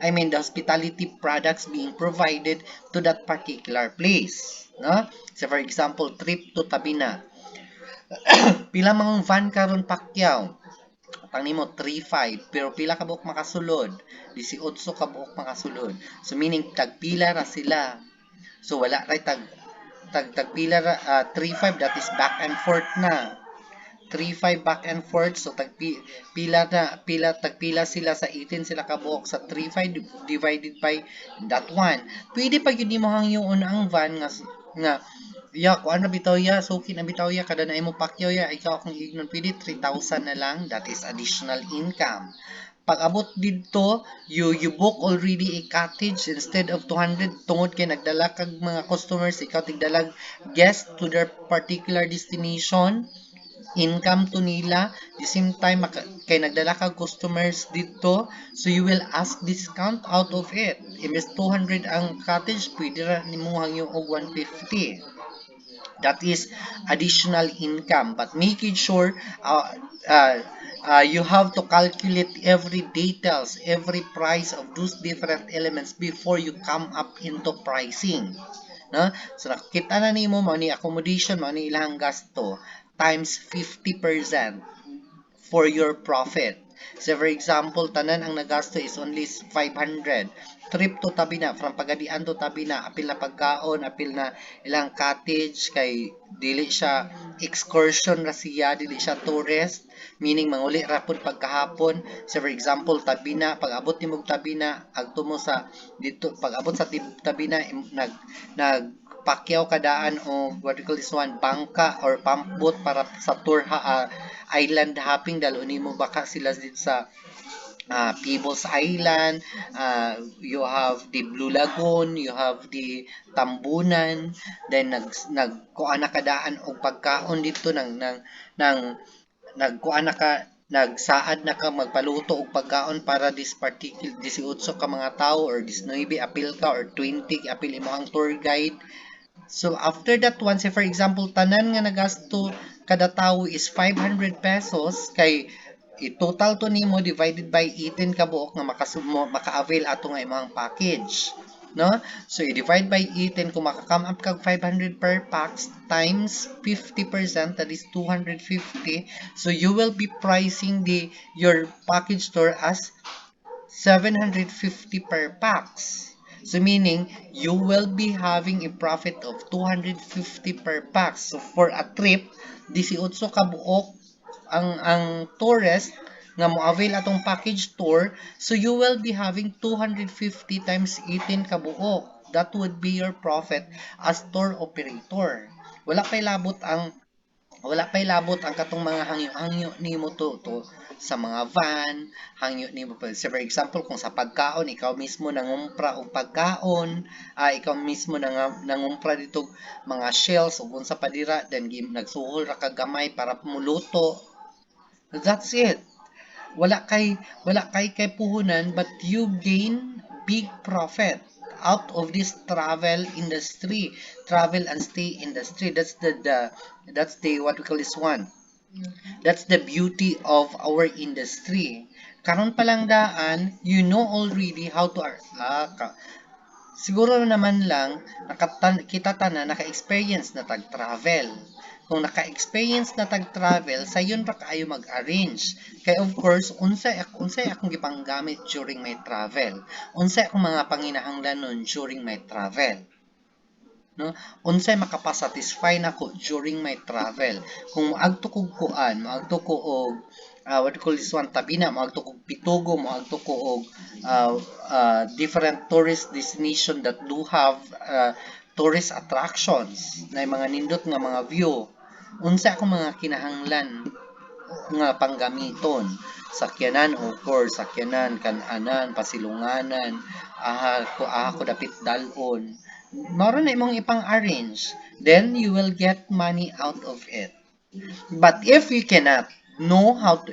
I mean the hospitality products being provided to that particular place. No? So for example, trip to Tabina. Pila mang van karon pakyaw. Tang nimo 3-5 pero pila ka buok makasulod? 18 ka buok makasulod. So meaning tagpila ra sila. So wala ray tagpila ra 3-5, that is back and forth na. 3-5 back and forth, so tagpila sila sa 18 sila ka buok sa 3-5 divided by that one. Pwede pa gyud nimo hangyoon ang van nga ya kuan na bitaw ya suki na bitaw ya kada na imo pakyaw ya ikaw akong ignon pwede 3,000 na lang, that is additional income. Pag abot dito, you book already a cottage instead of 200 tungod kay nagdala kag mga customers, ikaw tigdalag guest to their particular destination, income to nila, the same time kay nagdala kag customers dito, so you will ask discount out of it. Imbes 200 ang cottage, pwede ra nimo hangyo og 150. That is additional income, but making sure you have to calculate every details, every price of those different elements before you come up into pricing. No? So nakita na nimo mo ni accommodation mo ni ilang gasto times 50% for your profit. So for example, tanan ang nagasto is only 500. Trip to Tabina, from Pagadian to Tabina, apil na pagkaon, apil na ilang cottage, kay dili siya excursion ra siya, dili siya tourist, meaning manguli rapod pagkahapon. So for example, Tabina, pag abot nimo Tabina, agto mo sa dito, pag abot sa Tabina, nag pakyaw kadaan o what we call this one, bangka or pump boat para sa tour island hopping, dalo nimo baka sila dito sa Peebles Island, you have the Blue Lagoon, you have the Tambunan, then nagkuan na kadaan og pagkaon dito ng nagkuan na ka nagsaad na ka magpaluto og pagkaon para this particular 18 ka mga tao or 19 apil ka or 20 apil imo ang tour guide. So after that one, say for example, tanan nga nagasto kada tawo is 500 pesos, kay i-total to nimo divided by 18 ka buok nga maka-avail ato nga imong package. No? So i-divide by 18 kung maka-come up kag 500 per pax times 50%, that is 250. So you will be pricing your package tour as 750 per pax. So meaning, you will be having a profit of 250 per pax. So for a trip, 18 ka buok ang tourist nga mo avail atong package tour, so you will be having 250 times 18 ka buok. That would be your profit as tour operator. Wala pay labot ang wala pa'y labot ang katong mga hangyo-hangyo nimo to sa mga van, hangyo nimo pa. So, for example, kung sa pagkaon, ikaw mismo nangumpra og pagkaon, ikaw mismo nangumpra dito mga shells ug unsa pa dira, then nagsuhol ra ka gamay para muluto. That's it. Wala kay puhunan, but you gain big profit out of this travel and stay industry. That's the what we call this one. That's the beauty of our industry. Karon pa lang daan, you know already how to siguro naman lang kita tanan naka-experience na tag-travel. Kung naka-experience na tag-travel, sayon ra kaayo mag-arrange. Kay of course, unsay akong gipanggamit during my travel. Unsay akong mga panginahanglanon during my travel. No, unsay makapasatisfy nako during my travel. Kung moadto kog kuan, moadto ko og what do you call this one, tabina, moadto kog pitugo, moadto ko og different tourist destination that do have tourist attractions na mga nindot nga mga view. Unsa ako mga kinahanglan nga panggamiton, sakyanan, of course, sakyanan, kananan, pasilunganan, ko dapit dalon, maro na imong ipang-arrange, then you will get money out of it. But if you cannot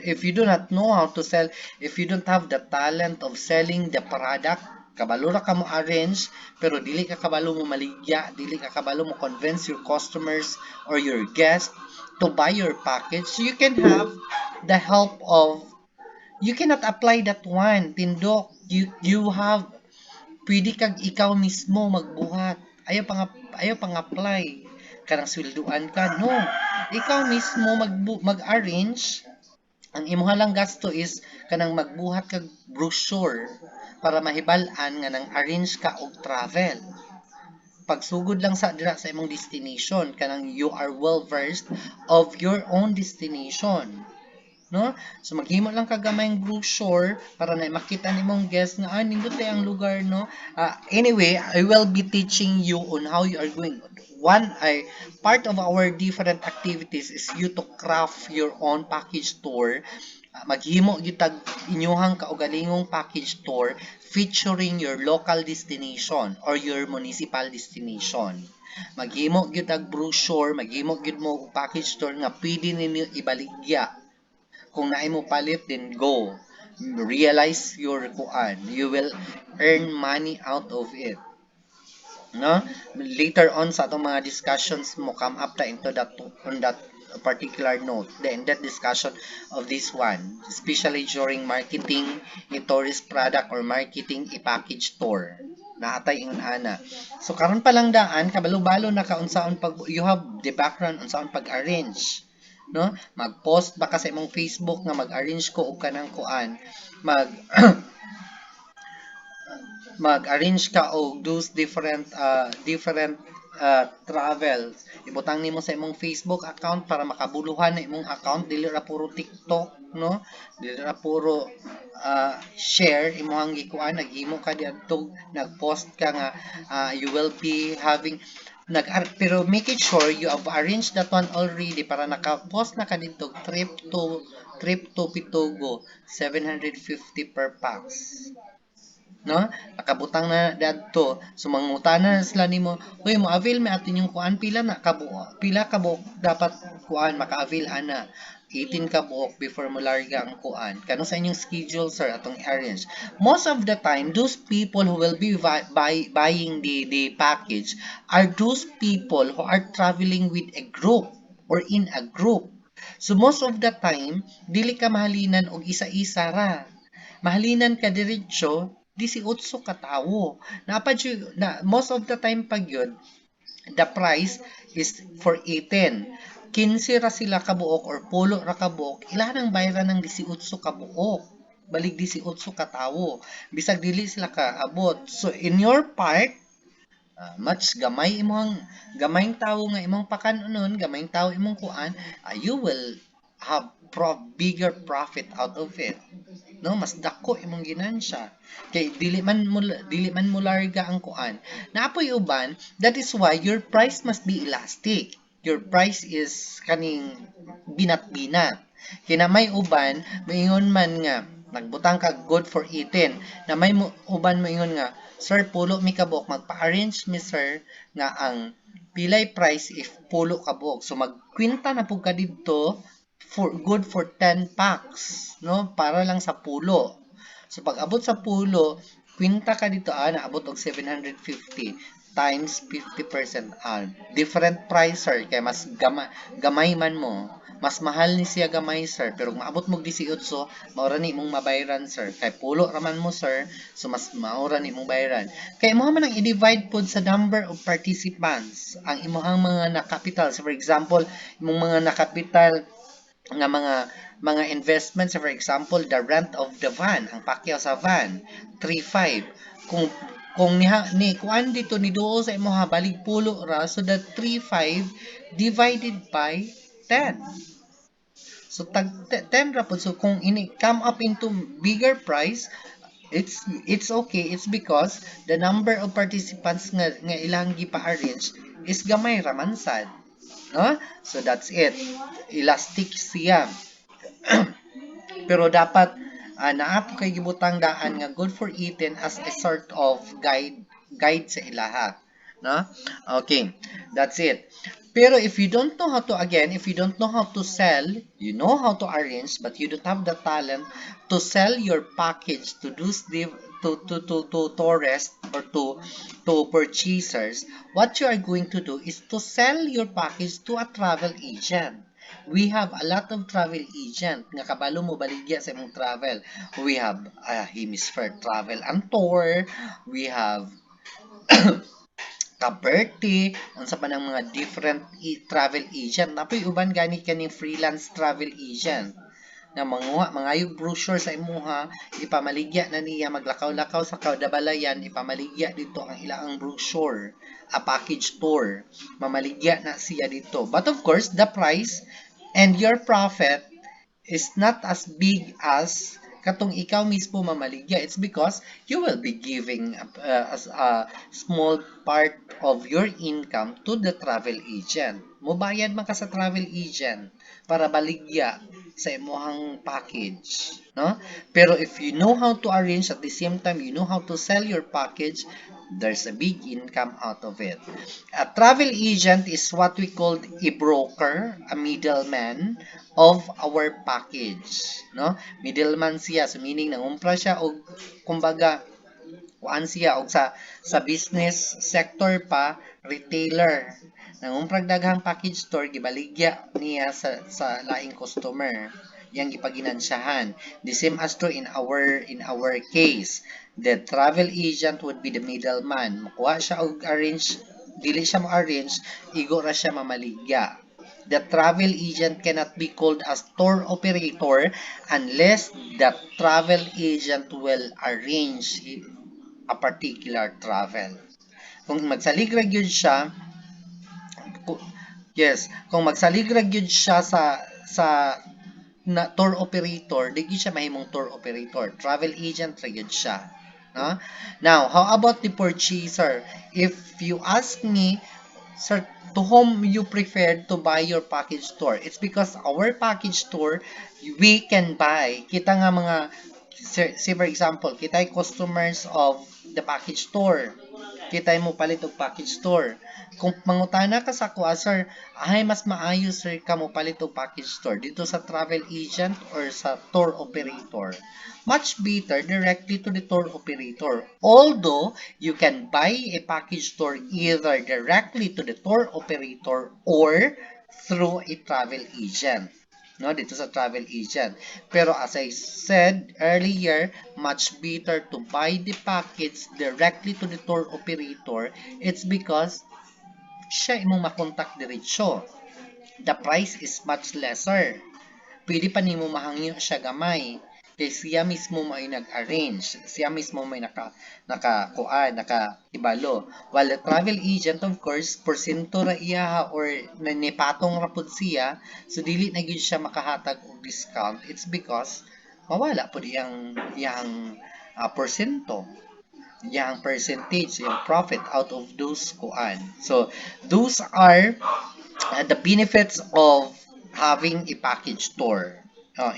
if you do not know how to sell, if you don't have the talent of selling the product, kabalo ra ka mo arrange, pero dili ka kabalo mo maligya, dili ka kabalo mo convince your customers or your guests to buy your package, you can have the help of, you cannot apply that one, tindok, you have, pwede kag ikaw mismo magbuhat. Ayaw pang apply kanang swelduan ka, no, ikaw mismo mag-arrange. Ang imuha lang gasto is kanang magbuhat kag brochure para mahibal-an nga nang arrange ka og travel. Pagsugod lang sa dira sa imong destination, kanang you are well versed of your own destination, no? So maghimo lang ka gamayng brochure para na makita nimong guest nga nindot ang lugar, no? Anyway, I will be teaching you on how you are going. Part of our different activities is you to craft your own package tour. Maghimo gyud tag inyuhang kaugalingong package tour featuring your local destination or your municipal destination. Maghimo gyud tag brochure, maghimo gyud mo package tour nga pwede ninyo ibaligya. Kung naay mo palit, then go. Realize your kuan. You will earn money out of it. No? Later on sa atong mga discussions mo come up na into that on that particular note, the in-depth discussion of this one, especially during marketing a tourist product or marketing a package tour. Naatay ingon ana. So karon pa lang daan kabalo-balo na kaunsaon pag you have the background unsaon pag-arrange, no? Mag-post ba ka sa imong Facebook nga mag-arrange ko og kanang kuan, mag mag-arrange ka og those different travels. Ibutang nimo sa imong Facebook account para makabuluhan na imong account, dili ra puro TikTok, no? Dili ra puro share imong gikuan, naghimo ka diadto, nag-post ka nga you will be having pero make it sure you have arranged that one already para naka-post na ka dito trip to Pitugo 750 per pax, no? Nakabutang na dadto, so mangutana na sila nimo, "Uy, mo avail mi atin yung kuan, pila ka buok dapat kuan maka-avail ana." 18 ka buok before mo larga ang kuan. Kano sa inyong schedule, sir, atong arrange. Most of the time, those people who will be buying the package are those people who are traveling with a group or in a group. So most of the time, dili ka mahalinan og isa-isa ra. Mahalinan ka diretso 18 ka tawo. Most of the time pag yun, the price is for 18. 15 ra sila kabuok or 10 ra kabuok, ilan ang bayaran ng 18 kabuok. Balik 18 ka tawo. Bisag dili sila kaabot. So in your part, much gamayng tawo nga imong pakanon, gamayng tawo imong kuan, you will have bigger profit out of it, no? Mas dako imong ginansya kay dili man mo larga ang kuan. Naapoy uban, that is why your price must be elastic. your price is kaning binat-binat. Kinamay uban, maingon man nga, nagbutang ka good for eating, na may uban maingon nga, sir, pulo mi kabok, magpa-arrange mi sir, nga ang pilay price if pulo kabok. So magkwinta na po ka dito, for good for 10 packs, no? Para lang sa pulo. So pag abot sa pulo, kwinta ka dito, naabot og 750 times 50%. Different price, sir, kay mas gamay man mo. Mas mahal ni siya gamay, sir, pero kung maabot mo 18, maura ni mong mabayaran, sir. Kay pulo raman mo, sir, so mas maura ni mong bayaran. Kay mo man ang i-divide pod sa number of participants ang imuhang mga nakapital. So for example, imong mga nakapital nga mga investments, for example, the rent of the van, ang pakyaw sa van, 3.5. Kung ni kuan dito ni duo sa imo ha balig pulo ra, so that 3.5 divided by 10. So tag 10 ra pod. So kung ini come up into bigger price, it's okay. It's because the number of participants nga ilang gipa-arrange is gamay ra man sad. No? So that's it. Elastic siya. Pero dapat naa po kay gibutang daan nga good for eating as a sort of guide sa ilaha. No? Okay, that's it. Pero if you don't know how to, again, if you don't know how to sell, you know how to arrange, but you don't have the talent to sell your package to those to tourists or to purchasers, what you are going to do is to sell your package to a travel agent. We have a lot of travel agent nga kabalo mo baligya sa imong travel. We have Hemisphere Travel and Tour. We have ka-birthday, unsa pa ng mga different travel agent. Napoy uban gani kaning freelance travel agent na mangayog brochure sa imuha, ipamaligya na niya, maglakaw-lakaw sa kadabalayan, ipamaligya dito ang ilang brochure, a package tour, mamaligya na siya dito. But of course, the price and your profit is not as big as katong ikaw mismo mamaligya. It's because you will be giving a small part of your income to the travel agent. Mubayad man ka sa travel agent para baligya sa imong package, no? Pero if you know how to arrange, at the same time you know how to sell your package, there's a big income out of it. A travel agent is what we call a broker, a middleman of our package, no? Middleman siya, so meaning nangumpra siya og kumbaga kuan siya og sa business sector pa, retailer. Nangumprag daghang package store gibaligya niya sa laing customer yang gipaginansyahan. The same as to in our case, the travel agent would be the middleman. Makuha siya og arrange, dili siya mo-arrange, igo ra siya mamaligya. The travel agent cannot be called as tour operator unless the travel agent will arrange a particular travel. Kung magsaligrag yun siya, kung magsaligrag yun siya sa na tour operator, di siya mahimong tour operator. Travel agent ra yun siya. No? Now, how about the purchaser? If you ask me, sir, to whom you prefer to buy your package tour? It's because our package tour, we can buy. Kita nga mga, say for example, kita customers of the package tour. Kita mo palit og package tour. Kung mangutana ka sa kuha, sir, ay mas maayo sir ka mo palit og package tour dito sa travel agent or sa tour operator. Much better directly to the tour operator. Although, you can buy a package tour either directly to the tour operator or through a travel agent. No, dito sa travel agent. Pero as I said earlier, much better to buy the package directly to the tour operator. It's because siya imong makontak diretsyo. The price is much lesser. Pwede pa nimo mahangyo siya gamay. Kay siya mismo may nag-arrange. Siya mismo may naka-ibalo. While the travel agent, of course, porsyento ra iya or nanipatong ra pud siya, so dili na gyud siya makahatag og discount. It's because mawala pud iyang porsyento, iyang percentage, yung profit out of those kuan. So those are the benefits of having a package tour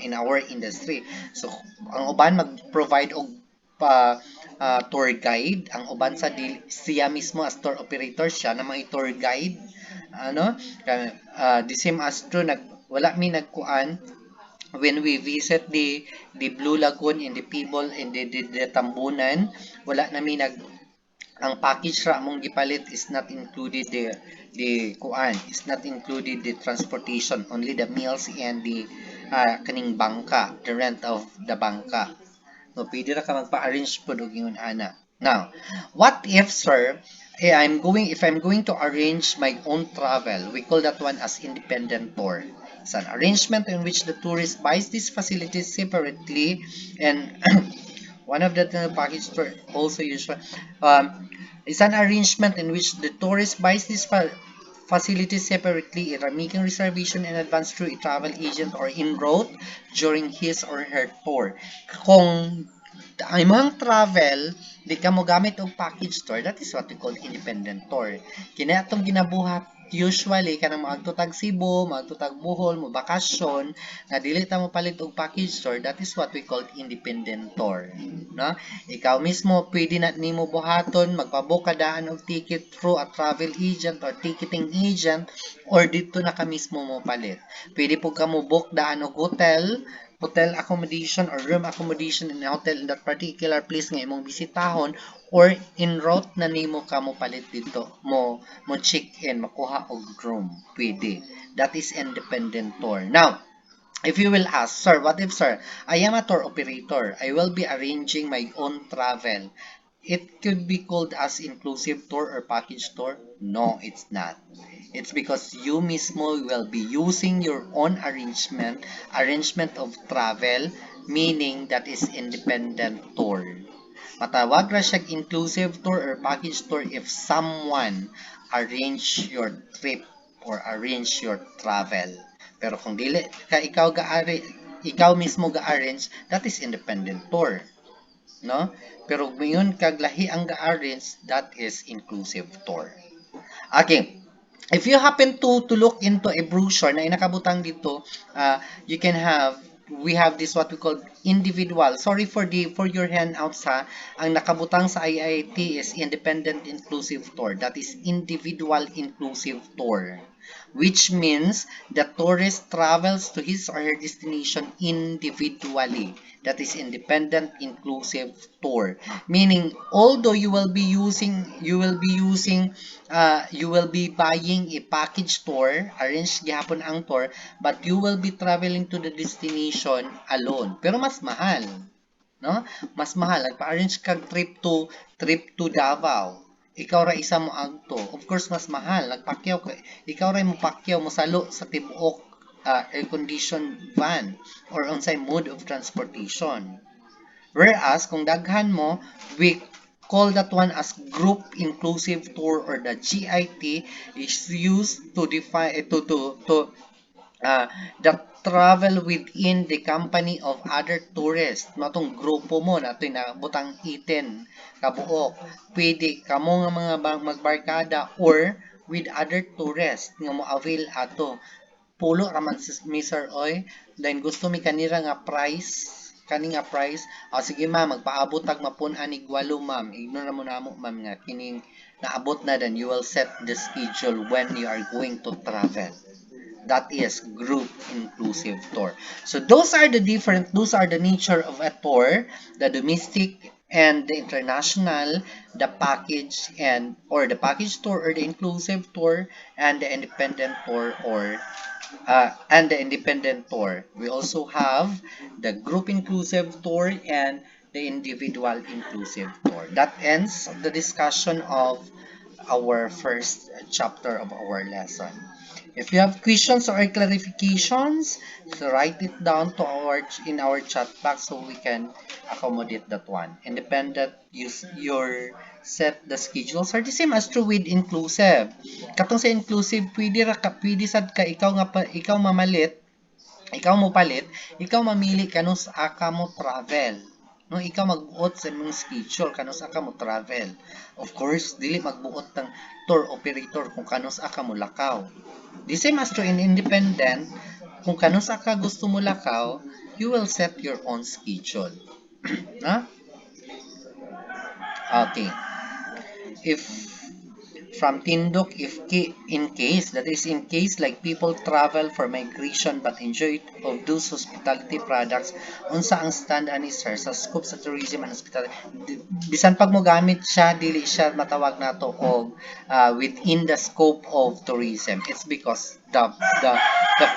in our industry. So, ang uban mag-provide og tour guide, ang uban siya mismo as tour operator, siya na mga tour guide. Ano? The same as true, wala mi nagkuan when we visit the Blue Lagoon in the Pibol in the Tambunan, wala nami ang package ra mong gipalit is not included the kuan, is not included the transportation, only the meals and the kaning bangka, the rent of the bangka. No, pwede ra ka magpa-arrange po og ingon ana. Now, what if, sir, if I'm going to arrange my own travel, we call that one as independent tour. It's an arrangement in which the tourist buys these facilities separately, and one of the package tour also usual. It's an arrangement in which the tourist buys these facilities separately, either making reservation in advance through a travel agent or en route during his or her tour. Kung imong travel, di ka mo gamit og package tour, that is what we call independent tour. Kini atong ginabuhat usually kanang maadto tag Cebu, maadto tag Bohol, mo bakasyon, nga dili ta mo palit og package tour, that is what we call independent tour. No? Ikaw mismo pwede na nimo buhaton, magpabook ka daan og ticket through a travel agent or ticketing agent, or dito na ka mismo mo palit. Pwede po ka mo book daan og hotel accommodation or room accommodation in a hotel in that particular place nga imong bisitahon, or in route na nimo ka mo palit dito, mo check in, makuha og room, pwede. That is independent tour. Now, if you will ask, sir, what if, sir, I am a tour operator, I will be arranging my own travel, it could be called as inclusive tour or package tour? No, it's not. It's because you mismo will be using your own arrangement of travel, meaning that is independent tour. Matawag ra siya inclusive tour or package tour if someone arrange your trip or arrange your travel. Pero kung dili ka ikaw mismo ga-arrange, that is independent tour. No? Pero ngayon kag lahi ang ga-arrange, that is inclusive tour. Okay. If you happen to look into a brochure na inakabutang dito, you can have we have this what we call individual. Sorry for your handouts ha. Ang nakabutang sa IIT is independent inclusive tour. That is individual inclusive tour, which means the tourist travels to his or her destination individually. That is independent inclusive tour. Meaning, although you will be buying a package tour, arrange gihapon ang tour, but you will be traveling to the destination alone. Pero mas mahal, no? Mas mahal. Nagpa-arrange kag trip to Davao. Ikaw ra isa mo agto. Of course, mas mahal. Ikaw ra mo pakyaw mo salo sa tibuok air-conditioned van or unsay mode of transportation. Whereas, kung daghan mo, we call that one as group inclusive tour, or the GIT is used to define the travel within the company of other tourists. Matong grupo mo na ito na butang iten kabuok. Pwede kamo nga mga magbarkada or with other tourists nga mo avail ato. Pulo raman mi sir oy, then gusto mi kanira nga price, sige ma'am, magpaabot tag mapun anig 8 ma'am, ignore mo namo ma'am nga kining naabot na, then you will set the schedule when you are going to travel. That is group inclusive tour. So those are the nature of a tour: the domestic and the international, the package or the package tour or the inclusive tour, and the independent tour We also have the group inclusive tour and the individual inclusive tour. That ends the discussion of our first chapter of our lesson. If you have questions or clarifications, so write it down in our chat box so we can accommodate that one. Independent, use your set the schedules are the same as true with inclusive. Katong sa inclusive, pwede sad ka ikaw mamalit, ikaw mo palit, ikaw mamili kanus aka mo travel. No, ikaw magbuot sa imong schedule kanus aka mo travel. Of course, dili magbuot ng tour operator kung kanus aka mo lakaw. The same as to in independent, kung kanusa ka gusto mo lakaw, you will set your own schedule. Na? Okay. If from Tindok, in case, that is in case like people travel for migration but enjoy of those hospitality products, unsa ang stand ani sir sa scope sa tourism and hospitality. Bisan pag mo gamit siya, dili siya matawag nato og within the scope of tourism. It's because the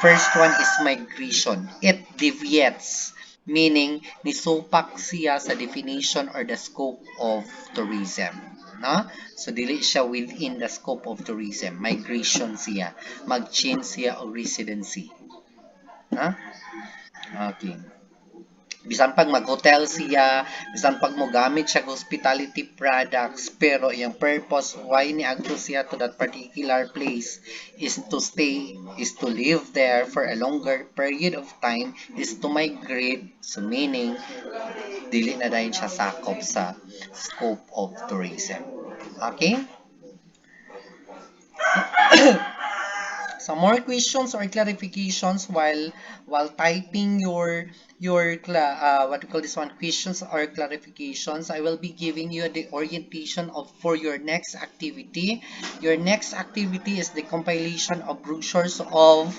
first one is migration. It deviates, meaning nisupak siya sa definition or the scope of tourism. No? So, dili siya within the scope of tourism. Migration siya. Mag-change siya o residency. Ha? Okay. Bisan pag mag-hotel siya, bisan pag mo gamit siya hospitality products, pero yung purpose why ni agto siya to that particular place is to stay, is to live there for a longer period of time, is to migrate, so meaning, dili na dahil siya sakop sa scope of tourism. Okay? Some more questions or clarifications while typing what we call this one, questions or clarifications. I will be giving you the orientation of for your next activity. Your next activity is the compilation of brochures of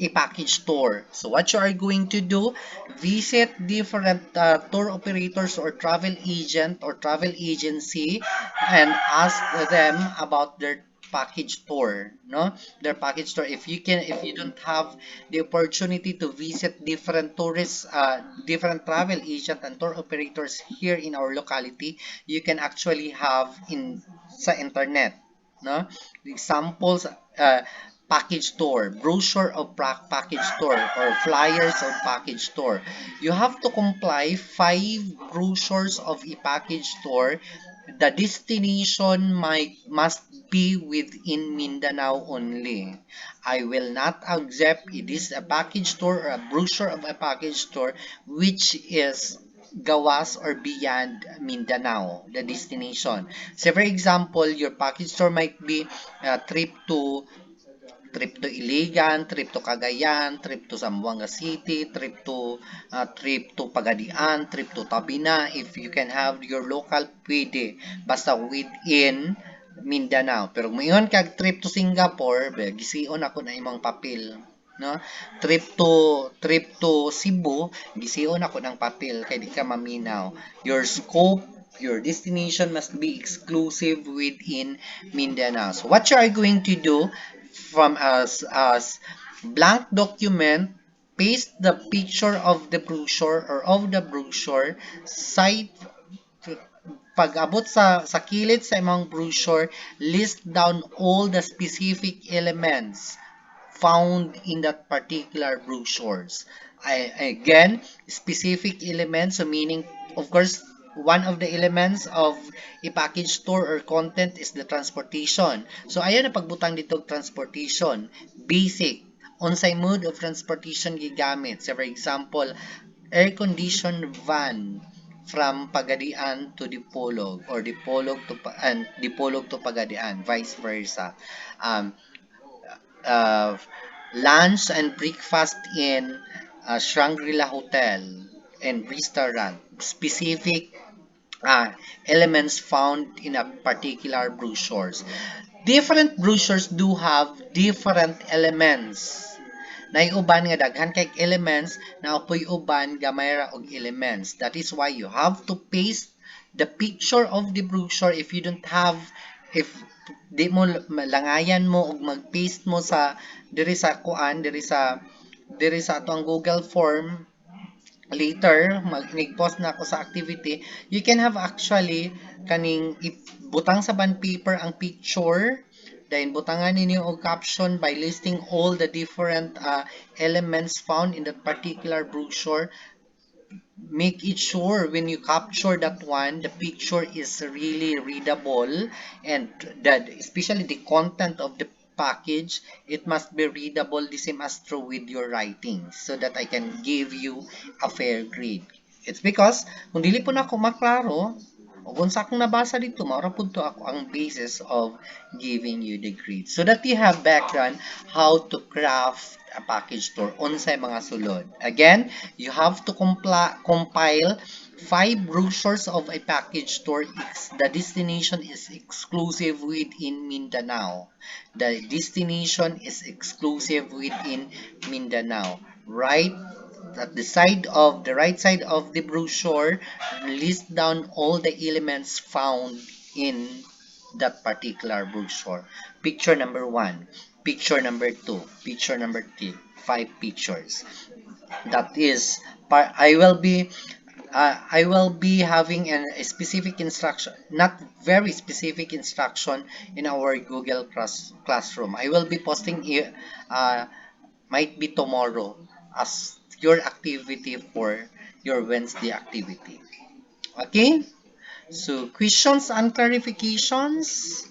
a package tour. So what you are going to do, visit different tour operators or travel agent or travel agency and ask them about their package tour, no, their package tour. If you don't have the opportunity to visit different tourists, different travel agent and tour operators here in our locality, you can actually have in sa internet, no, examples, package tour, brochure of package tour, or flyers of package tour. You have to comply 5 brochures of a package tour. The destination must be within Mindanao only. I will not accept it is a package tour or a brochure of a package tour which is gawas or beyond Mindanao, the destination. So for example, your package tour might be a trip to Iligan, trip to Cagayan, trip to Zamboanga City, trip to Pagadian, trip to Tabina. If you can have your local, pwede. Basta within Mindanao. Pero ngayon kag trip to Singapore, gisiyon ako na imong papel. No? Trip to Cebu, gisiyon ako ng papel kay di ka maminaw. Your scope, your destination must be exclusive within Mindanao. So what you are going to do, from as blank document, paste the picture of the brochure or of the brochure, side pag-abot sa kilid sa imong brochure, list down all the specific elements found in that particular brochures. Again, specific elements, so meaning, of course, one of the elements of a package tour or content is the transportation. So, ayan na pagbutang dito transportation. Basic. Unsay mode of transportation gigamit. So, for example, air-conditioned van from Pagadian to Dipolog, or Dipolog to Pagadian, vice versa. Um, uh, Lunch and breakfast in Shangri-La Hotel and Restaurant. Specific elements found in a particular brochures. Different brochures do have different elements. Naiuban nga daghan kay elements, na apoy uban gamay ra og elements. That is why you have to paste the picture of the brochure. If you don't have, if di mo langayan mo og mag-paste mo sa diri sa kuan, diri sa ato ang Google form, later mag-post na ako sa activity, you can have actually kaning butang sa bond paper ang picture, then butangan ninyo og caption by listing all the different elements found in that particular brochure. Make it sure when you capture that one, the picture is really readable, and that especially the content of the package, it must be readable the same as true with your writing, so that I can give you a fair grade. It's because kung dili po na ako maklaro, O kung sa akong nabasa dito, maura po to ako ang basis of giving you the grade. So that you have background how to craft a package tour unsay mga sulod. Again, you have to compile 5 brochures of a package tour. The destination is exclusive within Mindanao. The destination is exclusive within Mindanao. Right at the right side of the brochure, list down all the elements found in that particular brochure. Picture number 1, picture number 2, picture number 3, 5 pictures. That is, I will be having a specific instruction, not very specific instruction in our Google Classroom. I will be posting here, might be tomorrow, as your activity for your Wednesday activity. Okay? So, questions and clarifications?